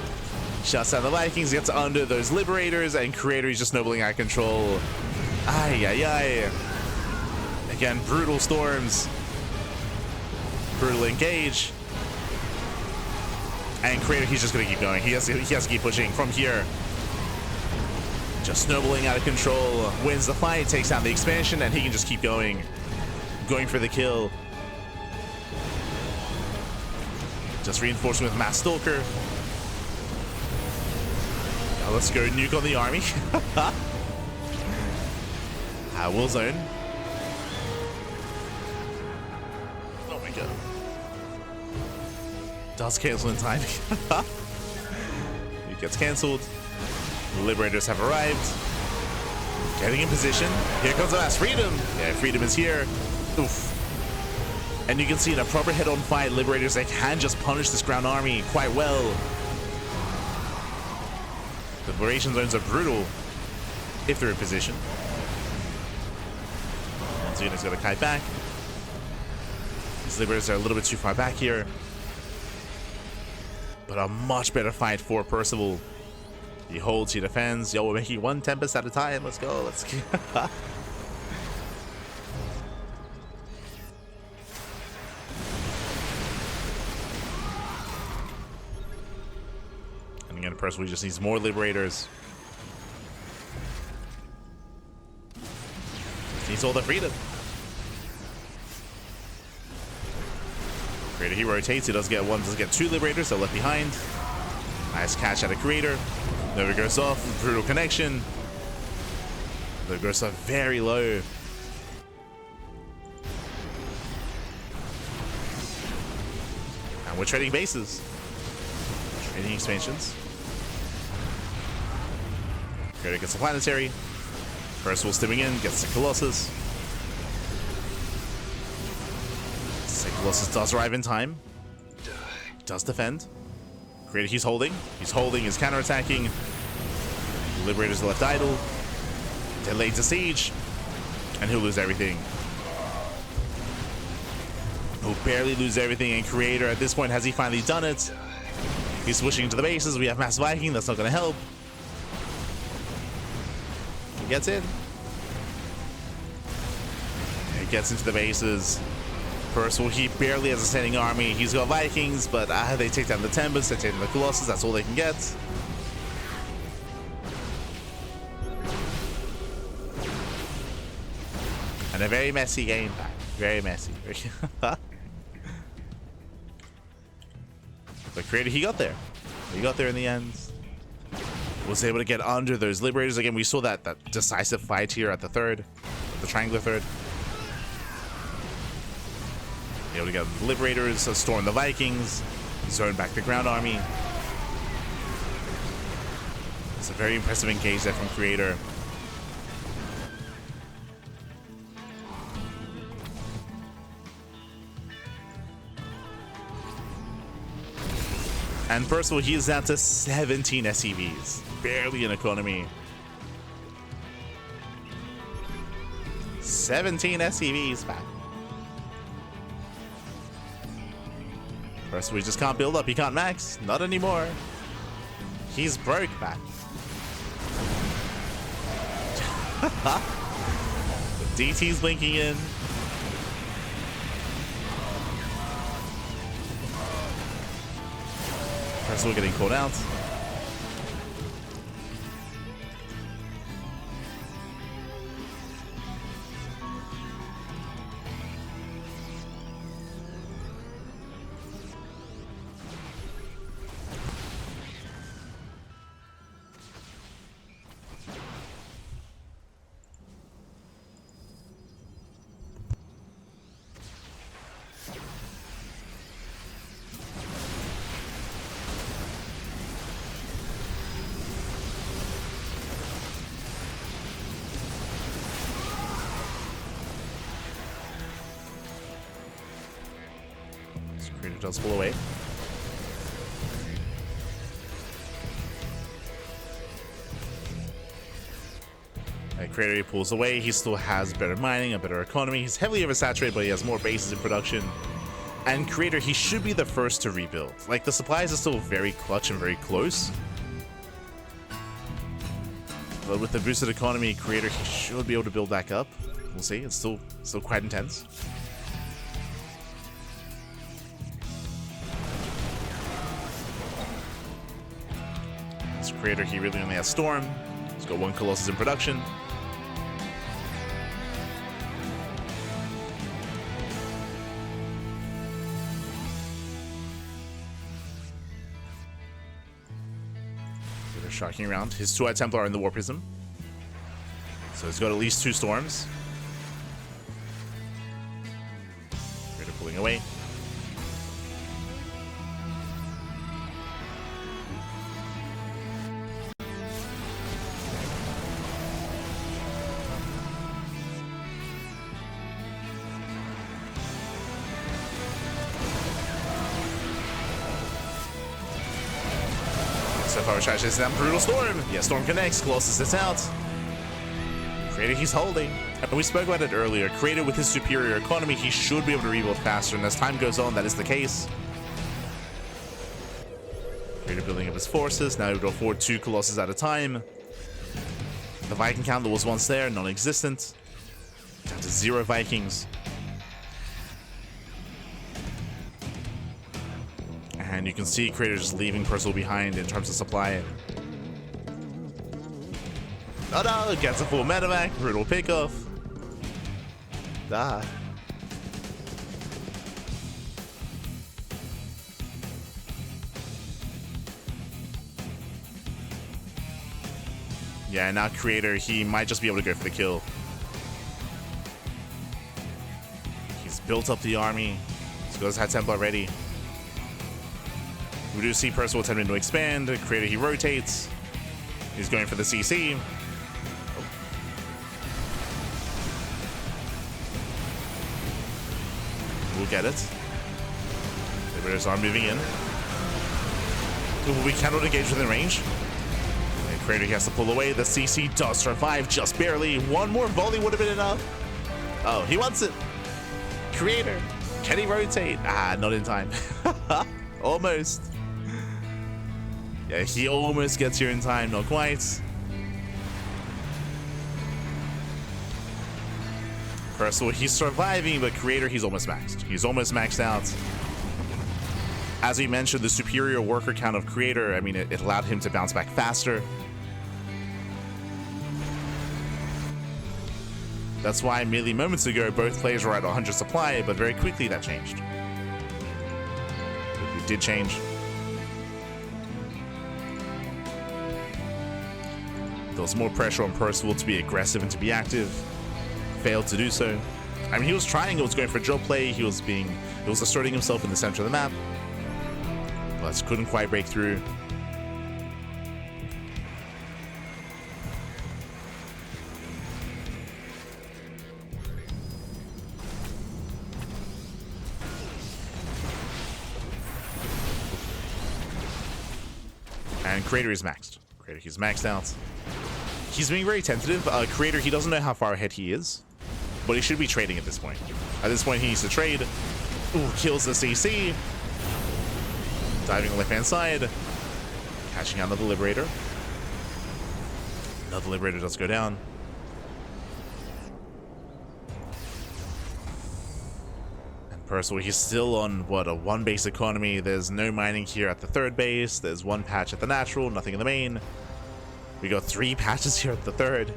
Shuts down the Vikings, gets under those Liberators, and Creator, he's just nobling out control. Ay, ay, ay. Again, brutal storms. Brutal engage. And Creator, he's just going to keep going. He has to keep pushing from here. Just snowballing out of control. Wins the fight, takes down the expansion, and he can just keep going. Going for the kill. Just reinforcing with Mass Stalker. Now let's go nuke on the army. Will zone. Oh my god. Does cancel in time. It gets cancelled. The Liberators have arrived. Getting in position. Here comes the last Freedom. Yeah, Freedom is here. Oof. And you can see in a proper head-on fight, Liberators, they can just punish this ground army quite well. The liberation zones are brutal if they're in position. And Zuna's got to kite back. These Liberators are a little bit too far back here. But a much better fight for Percival. He holds, he defends. Yo, we're making one Tempest at a time. Let's go. Let's go. And again, Percival just needs more Liberators. Needs all the freedom. Creator, he rotates. He does get one, does get two Liberators. They're left behind. Nice catch out of Creator. Nova goes off. Brutal connection. Nova goes off very low. And we're trading bases. Trading expansions. Creator gets a planetary. Percival stimming in, gets the Colossus. Colossus does arrive in time. Does defend. Creator, he's holding. He's holding, he's counterattacking. Liberators left idle. Delayed to siege. And he'll lose everything. He'll barely lose everything. And Creator, at this point, has he finally done it? He's switching into the bases. We have Mass Viking. That's not going to help. He gets in. He gets into the bases. Percival, he barely has a standing army. He's got Vikings, but they take down the Tempest, they take down the Colossus. That's all they can get. And a very messy game back. Very messy. But Creator, he got there. He got there in the end. Was able to get under those Liberators. Again, we saw that decisive fight here at the third. The triangular third. Able to get the Liberators, storm the Vikings, zone back the ground army. It's a very impressive engage there from Creator. And Percival, he is down to 17 SCVs. Barely an economy. 17 SCVs back. Percival, we just can't build up. He can't max. Not anymore. He's broke back. The DT's blinking in. Percival getting called out. Creator does pull away. Creator, he pulls away. He still has better mining, a better economy. He's heavily oversaturated, but he has more bases in production. And Creator, he should be the first to rebuild. Like, the supplies are still very clutch and very close. But with the boosted economy, Creator, he should be able to build back up. We'll see. It's still quite intense. This Creator, he really only has Storm. He's got 1 Colossus in production. Creator shocking around. His 2-eyed Templar are in the War Prism. So he's got at least 2 Storms. Creator pulling away. So far, tries to down Brutal Storm. Yeah, Storm connects. Colossus is out. Creator, he's holding. And we spoke about it earlier. Creator, with his superior economy, he should be able to rebuild faster. And as time goes on, that is the case. Creator building up his forces. Now able to afford 2 Colossus at a time. The Viking count that was once there, non-existent. Down to 0 Vikings. And you can see Creator just leaving Percival behind in terms of supply. Oh no, gets a full medevac, brutal pickoff. Ah. Yeah, now Creator, he might just be able to go for the kill. He's built up the army. He's got his High Templar ready. We do see Percival attempting to expand. Creator, he rotates. He's going for the CC. We'll get it. Liberators are moving in. We cannot engage within range. And Creator, he has to pull away. The CC does survive just barely. 1 more volley would have been enough. Oh, he wants it. Creator, can he rotate? Ah, not in time. Almost. Yeah, he almost gets here in time, not quite. Percival, he's surviving, but Creator, he's almost maxed. He's almost maxed out. As we mentioned, the superior worker count of Creator, I mean, it allowed him to bounce back faster. That's why merely moments ago, both players were at 100 supply, but very quickly that changed. It did change. There was more pressure on Percival to be aggressive and to be active. Failed to do so. I mean, he was trying, he was going for job play, he was asserting himself in the center of the map, but couldn't quite break through. And Creator is maxed. Creator, he's maxed out. He's being very tentative. Creator, he doesn't know how far ahead he is, but he should be trading at this point. At this point, he needs to trade. Ooh, kills the CC. Diving on the left-hand side. Catching out another Liberator. Another Liberator does go down. And Percival, he's still on, what, a 1 base economy. There's no mining here at the 3rd base. There's 1 patch at the natural, nothing in the main. We got 3 patches here at the 3rd.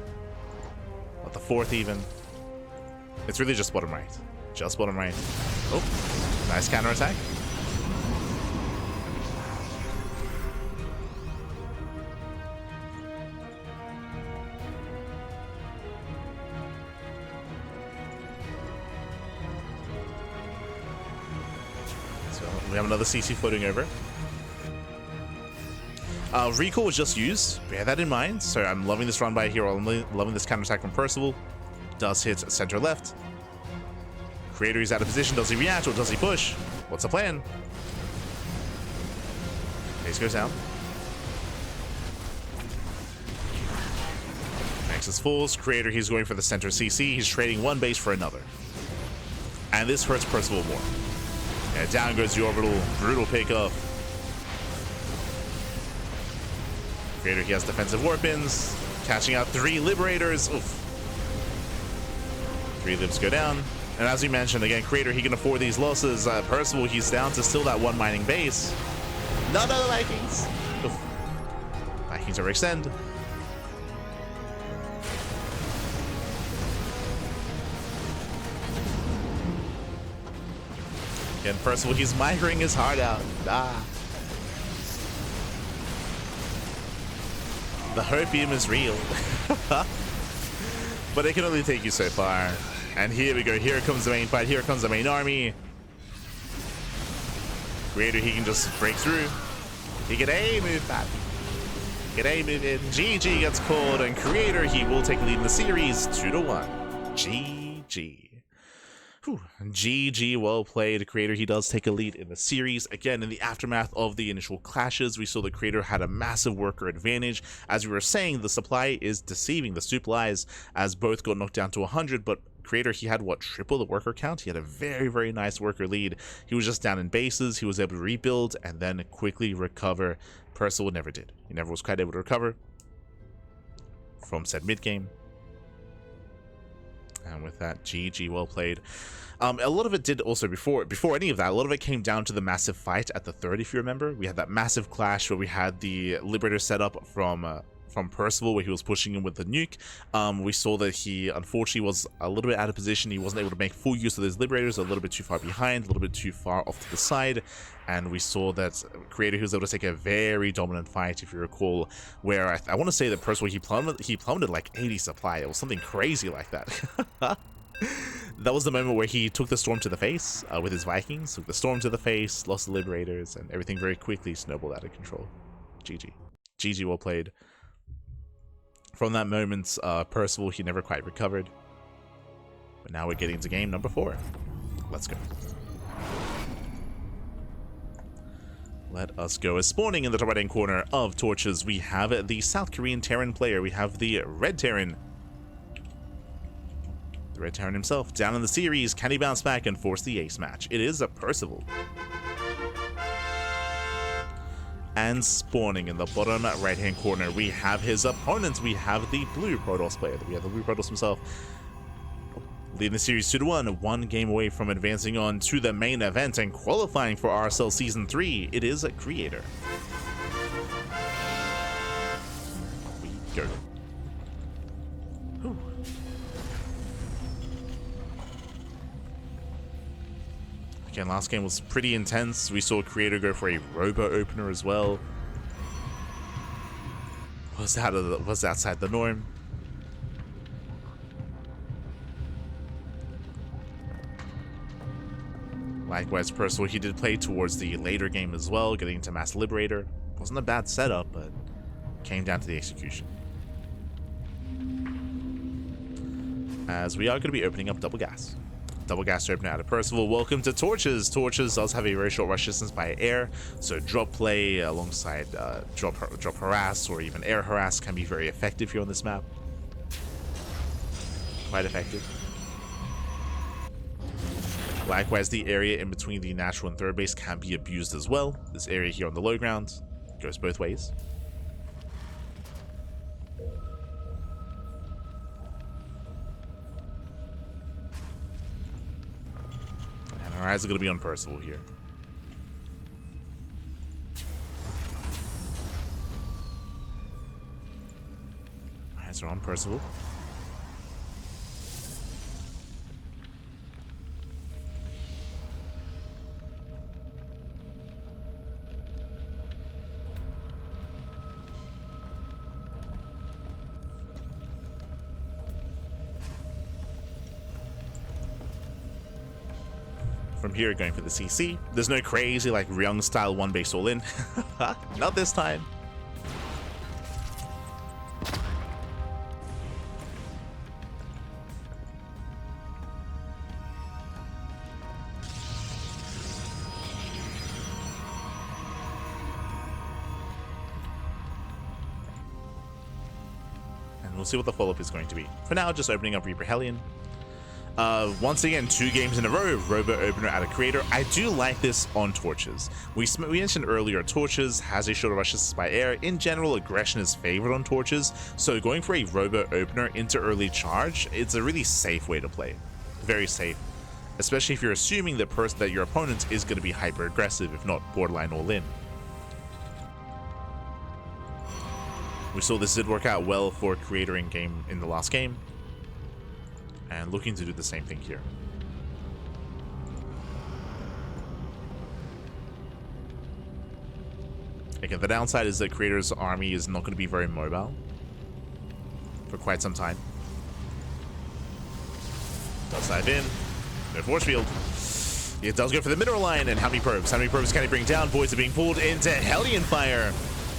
At the 4th even. It's really just bottom right. Just bottom right. Oh, nice counterattack. So we have another CC floating over. Recall was just used, bear that in mind. So I'm loving this run by here, I'm loving this counterattack from Percival. Does hit center left. Creator is out of position, does he react or does he push? What's the plan? Base goes down. And Nexus falls. Creator, he's going for the center CC. He's trading one base for another. And this hurts Percival more. And down goes the orbital. Brutal pickoff. Creator, he has defensive warpins. Catching out 3 Liberators. Oof. 3 libs go down. And as we mentioned, again, Creator, he can afford these losses. Percival, he's down to still that 1 mining base. None of the Vikings. Oof. Vikings overextend. Again, Percival, he's migrating his heart out. The hurt beam is real. But it can only take you so far. And here we go. Here comes the main fight. Here comes the main army. Creator, he can just break through. He can A move that. Get A move in. GG gets called. And Creator, he will take the lead in the series 2-1. GG. Whew. GG, well played. Creator, he does take a lead in the series. Again, in the aftermath of the initial clashes, we saw the Creator had a massive worker advantage. As we were saying, the supply is deceiving. The supplies, as both got knocked down to 100, but Creator, he had, what, triple the worker count? He had a very, very nice worker lead. He was just down in bases. He was able to rebuild and then quickly recover. Percival never did. He never was quite able to recover from said mid-game. And with that, GG, well played. A lot of it did also, before any of that, a lot of it came down to the massive fight at the third, if you remember. We had that massive clash where we had the Liberator set up from Percival, where he was pushing him with the nuke. We saw that he, unfortunately, was a little bit out of position. He wasn't able to make full use of those Liberators, a little bit too far behind, a little bit too far off to the side. And we saw that Creator, he was able to take a very dominant fight, if you recall, where I want to say that Percival, he plummeted like 80 supply. It was something crazy like that. That was the moment where he took the storm to the face with his Vikings, took the storm to the face, lost the Liberators, and everything very quickly snowballed out of control. GG. GG, well played. From that moment, Percival, he never quite recovered. But now we're getting to game number 4. Let's go. Let us go. As spawning in the top right-hand corner of Torches, we have the South Korean Terran player. We have the Red Terran. The Red Terran himself, down in the series. Can he bounce back and force the ace match? It is a Percival. And spawning in the bottom right-hand corner, we have his opponent. We have the Blue Protoss player. We have the Blue Protoss himself. Leading the series 2-1, 1 game away from advancing on to the main event and qualifying for RSL Season 3. It is a Creator. We go. Whew. Again, last game was pretty intense. We saw Creator go for a robo opener as well. Was outside the norm. Likewise, Percival, he did play towards the later game as well, getting into Mass Liberator. Wasn't a bad setup, but came down to the execution. As we are going to be opening up Double Gas. Double Gas to open out of Percival. Welcome to Torches. Torches does have a very short rush distance by air, so drop play alongside drop harass or even air harass can be very effective here on this map. Quite effective. Likewise, the area in between the natural and third base can be abused as well. This area here on the low ground goes both ways. And our eyes are going to be on Percival here. Our eyes are on Percival. From here, going for the CC. There's no crazy, like, Ryung style one base all in. Not this time. we'll see what the follow-up is going to be. For now, just opening up Reaper Hellion. Once again, 2 games in a row, Robo Opener out of Creator. I do like this on Torches. We mentioned earlier, Torches has a shorter rush assist by air. In general, aggression is favored on Torches, so going for a Robo Opener into early charge, it's a really safe way to play. Very safe. Especially if you're assuming that your opponent is going to be hyper aggressive, if not borderline all in. We saw this did work out well for Creator in the last game. And looking to do the same thing here. Again, the downside is that Creator's army is not going to be very mobile for quite some time. Does dive in. No force field. It does go for the mineral line, and how many probes? How many probes can he bring down? Boys are being pulled into Hellion Fire.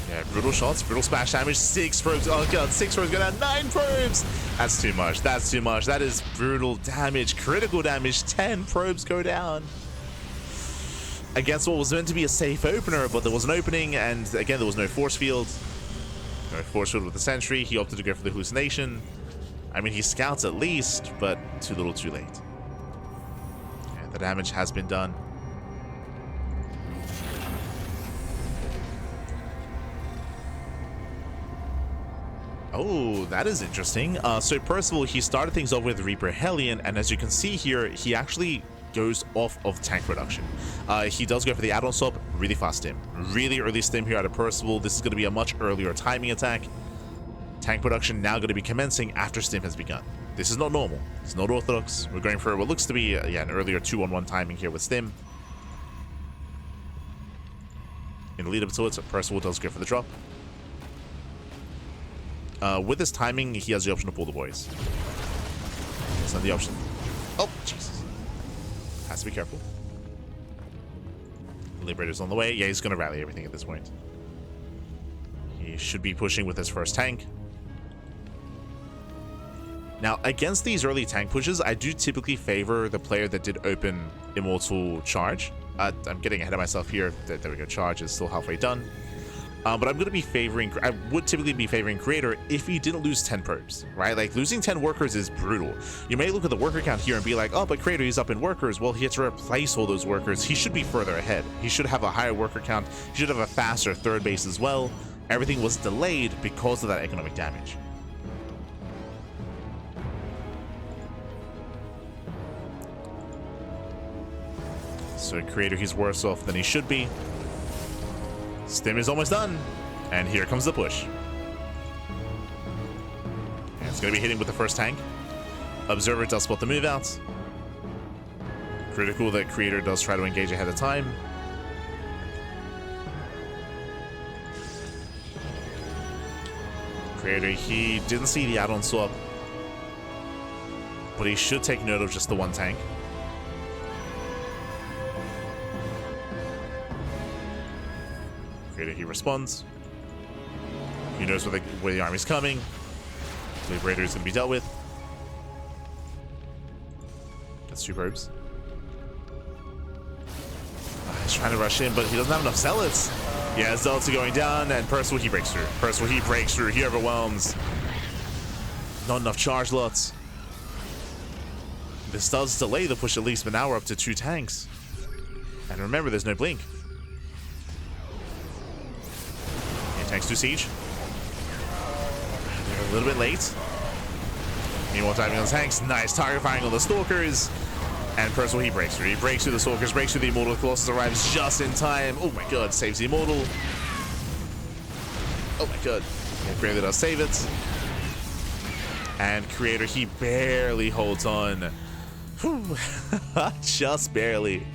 Yeah, brutal shots, brutal splash damage, 6 probes. Oh god, 6 probes go down, 9 probes! That's too much, that's too much. That is brutal damage, critical damage, 10 probes go down. Against what was meant to be a safe opener, but there was an opening, and again, there was no force field. No force field with the sentry, he opted to go for the hallucination. I mean, he scouts at least, but too little too late. Yeah, the damage has been done. Oh, that is interesting. So Percival, he started things off with Reaper Hellion, and as you can see here, he actually goes off of tank production. He does go for the add-on swap, really fast stim. Really early stim here out of Percival. This is going to be a much earlier timing attack. Tank production now going to be commencing after stim has begun. This is not normal. It's not orthodox. We're going for what looks to be an earlier 2-on-1 timing here with stim. In the lead up to it, Percival does go for the drop. With this timing, he has the option to pull the boys. That's not the option. Oh, Jesus. Has to be careful. Liberator's on the way. Yeah, he's going to rally everything at this point. He should be pushing with his first tank. Now, against these early tank pushes, I do typically favor the player that did open Immortal Charge. I'm getting ahead of myself here. There we go. Charge is still halfway done. But I'm going to be favoring, I would typically be favoring Creator if he didn't lose 10 probes, right? Like, losing 10 workers is brutal. You may look at the worker count here and be like, oh, but Creator, he's up in workers. Well, he had to replace all those workers. He should be further ahead. He should have a higher worker count. He should have a faster third base as well. Everything was delayed because of that economic damage. So Creator, he's worse off than he should be. Stim is almost done, and here comes the push. And it's going to be hitting with the first tank. Observer does spot the move out. Critical that Creator does try to engage ahead of time. Creator, he didn't see the add-on swap, but he should take note of just the one tank. Creator, he responds. He knows where the army's coming. Liberator is going to be dealt with. That's 2 probes. He's trying to rush in, but he doesn't have enough zealots. Yeah, zealots are going down, and Percival, he breaks through. Percival, he breaks through. He overwhelms. Not enough charge lots. This does delay the push at least, but now we're up to 2 tanks. And remember, there's no blink. Tanks to siege. They're a little bit late. Meanwhile, diving on the tanks. Nice target firing on the stalkers. And Percival, he breaks through. He breaks through the stalkers, breaks through the immortal. Colossus arrives just in time. Oh my god, saves the immortal. Oh my god. And Creator does save it. And Creator, he barely holds on. Just barely.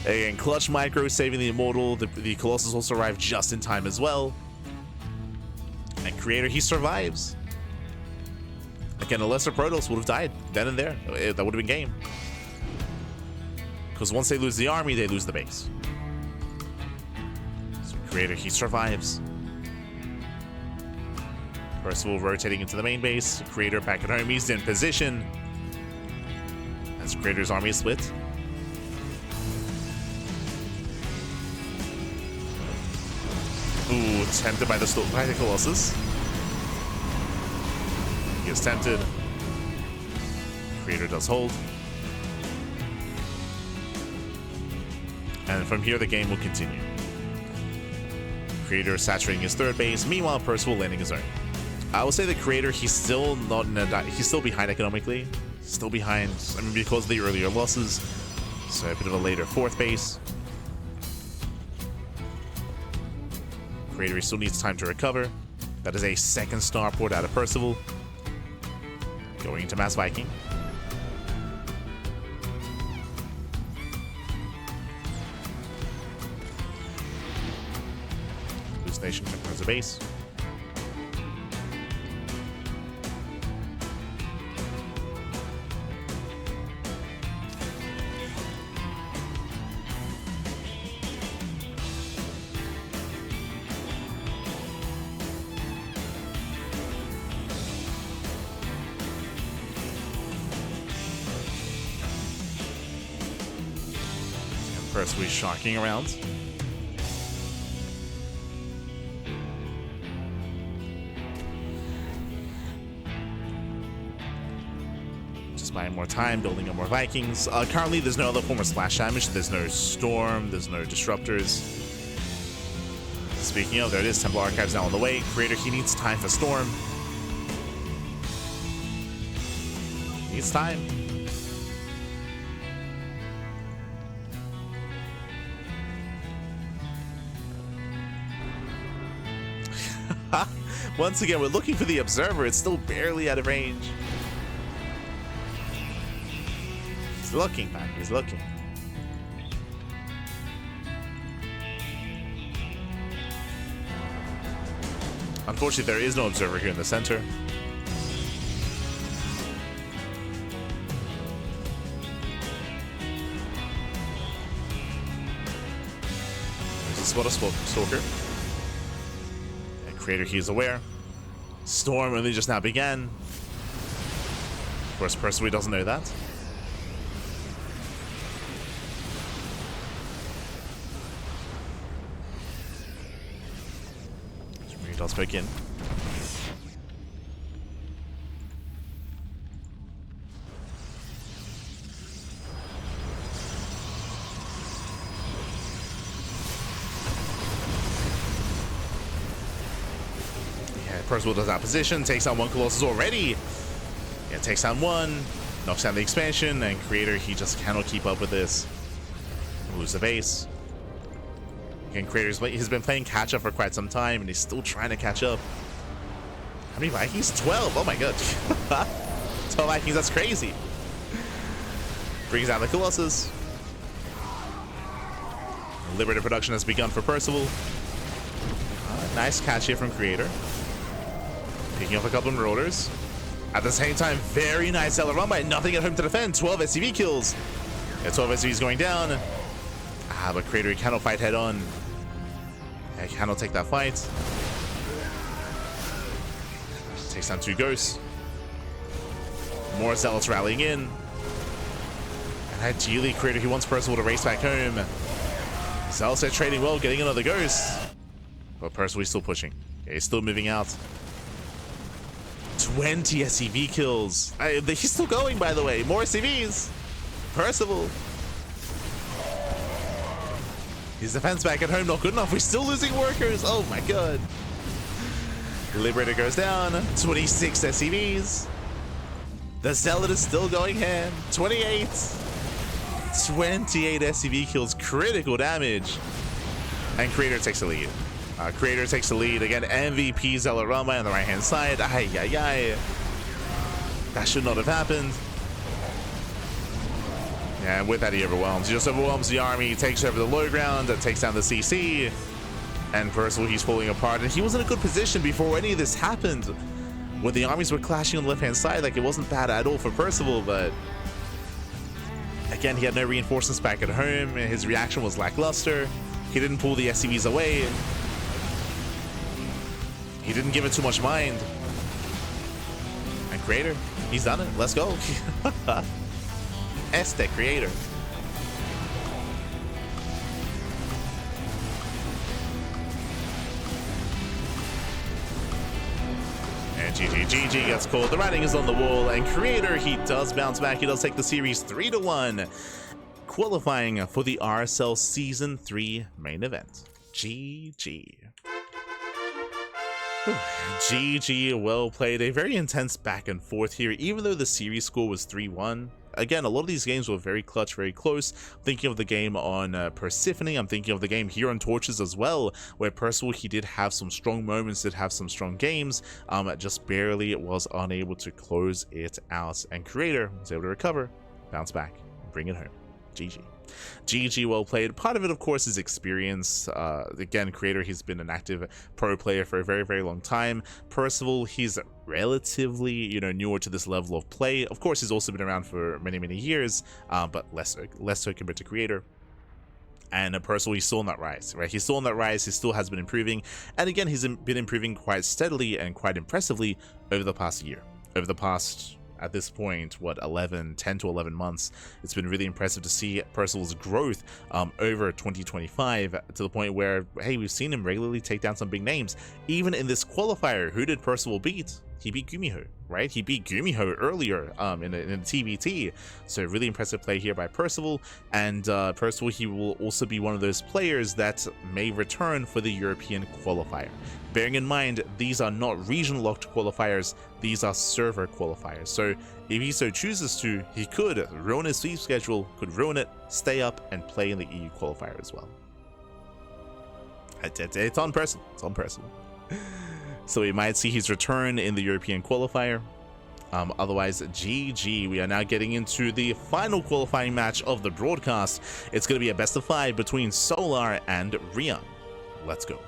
Again, clutch micro saving the immortal. The Colossus also arrived just in time as well. And Creator, he survives. Again, a lesser Protoss would have died then and there. That would have been game. Because once they lose the army, they lose the base. So Creator, he survives. Percival rotating into the main base. Creator back at home. He's in position. As Creator's army is split. Ooh, tempted by the Colossus. is tempted. Creator does hold. And from here, the game will continue. Creator saturating his third base. Meanwhile, Percival landing his own. I will say the Creator, he's still not in a, he's still behind economically. Still behind, I mean, because of the earlier losses. So a bit of a later fourth base. Creator, he still needs time to recover. That is a second starport out of Percival. Going into Mass Viking. Hallucination confirms a base. Percival shocking around. Just buying more time, building up more Vikings. Currently, there's no other form of splash damage. There's no Storm, there's no Disruptors. Speaking of, there it is. Temple Archives now on the way. Creator, he needs time for Storm. Needs time. Once again, we're looking for the Observer. It's still barely out of range. He's looking, man. He's looking. Unfortunately, there is no Observer here in the center. There's a spot of Stalker. Creator, he is aware. Storm only just now began. Of course, Percival doesn't know that. He does break in. Percival does that position, takes down one Colossus already. Yeah, takes down one, knocks down the expansion, and Creator, he just cannot keep up with this. Lose the base. Again, Creator, he's been playing catch up for quite some time, and he's still trying to catch up. How many Vikings? 12. Oh my god. 12 Vikings, that's crazy. Brings down the Colossus. Liberator production has begun for Percival. Nice catch here from Creator. Picking up a couple of Marauders. At the same time, very nice Zealot run by, nothing at home to defend. 12 SCV kills. Yeah, 12 SCVs going down. But Creator, he cannot fight head on. Yeah, he cannot take that fight. Takes down 2 Ghosts. More Zealots rallying in. And ideally, Creator, he wants Percival to race back home. Zealots are trading well, getting another Ghost. But Percival is still pushing. Yeah, he's still moving out. 20 SCV kills. He's still going, by the way. More SCVs. Percival. His defense back at home not good enough. We're still losing workers. Oh my god. Liberator goes down. 26 SCVs. The Zealot is still going ham. 28. 28 SCV kills. Critical damage. And Creator takes the lead. Creator takes the lead. Again, MVP Zealot Rama on the right-hand side. Ay, ay, ay. That should not have happened. Yeah, and with that, he overwhelms. He just overwhelms the army. He takes over the low ground. Takes down the CC. And Percival, he's falling apart. And he was in a good position before any of this happened. When the armies were clashing on the left-hand side, like, it wasn't bad at all for Percival, but... Again, he had no reinforcements back at home. His reaction was lackluster. He didn't pull the SCVs away. He didn't give it too much mind. And Creator, he's done it. Let's go. Este Creator. And GG gets called. The writing is on the wall, and Creator, he does bounce back. He does take the series 3-1, qualifying for the RSL Season 3 main event. GG. GG, well played. A very intense back and forth here, even though the series score was 3-1. Again, a lot of these games were very clutch, very close. I'm thinking of the game on Percival. I'm thinking of the game here on Torches as well, where Percival, he did have some strong moments, did have some strong games, just barely was unable to close it out. And Creator was able to recover, bounce back, and bring it home. GG. GG, well played. Part of it, of course, is experience. Again, Creator, he's been an active pro player for a very, very long time. Percival, he's relatively, you know, newer to this level of play. Of course, he's also been around for many, many years, but less so compared to Creator. And Percival, he's still on that rise, right? He's still on that rise. He still has been improving. And again, he's been improving quite steadily and quite impressively over the past year. Over the past, at this point, what, 10 to 11 months. It's been really impressive to see Percival's growth over 2025 to the point where, hey, we've seen him regularly take down some big names. Even in this qualifier, who did Percival beat? He beat Gumiho, right? He beat Gumiho earlier in the TvT. So really impressive play here by Percival. And Percival, he will also be one of those players that may return for the European qualifier. Bearing in mind, these are not region-locked qualifiers, these are server qualifiers. So if he so chooses to, he could ruin his sleep schedule, could ruin it, stay up, and play in the EU qualifier as well. It's on Percival. It's on Percival. So we might see his return in the European qualifier. Otherwise, GG. We are now getting into the final qualifying match of the broadcast. It's going to be a best of 5 between Solar and Rian. Let's go.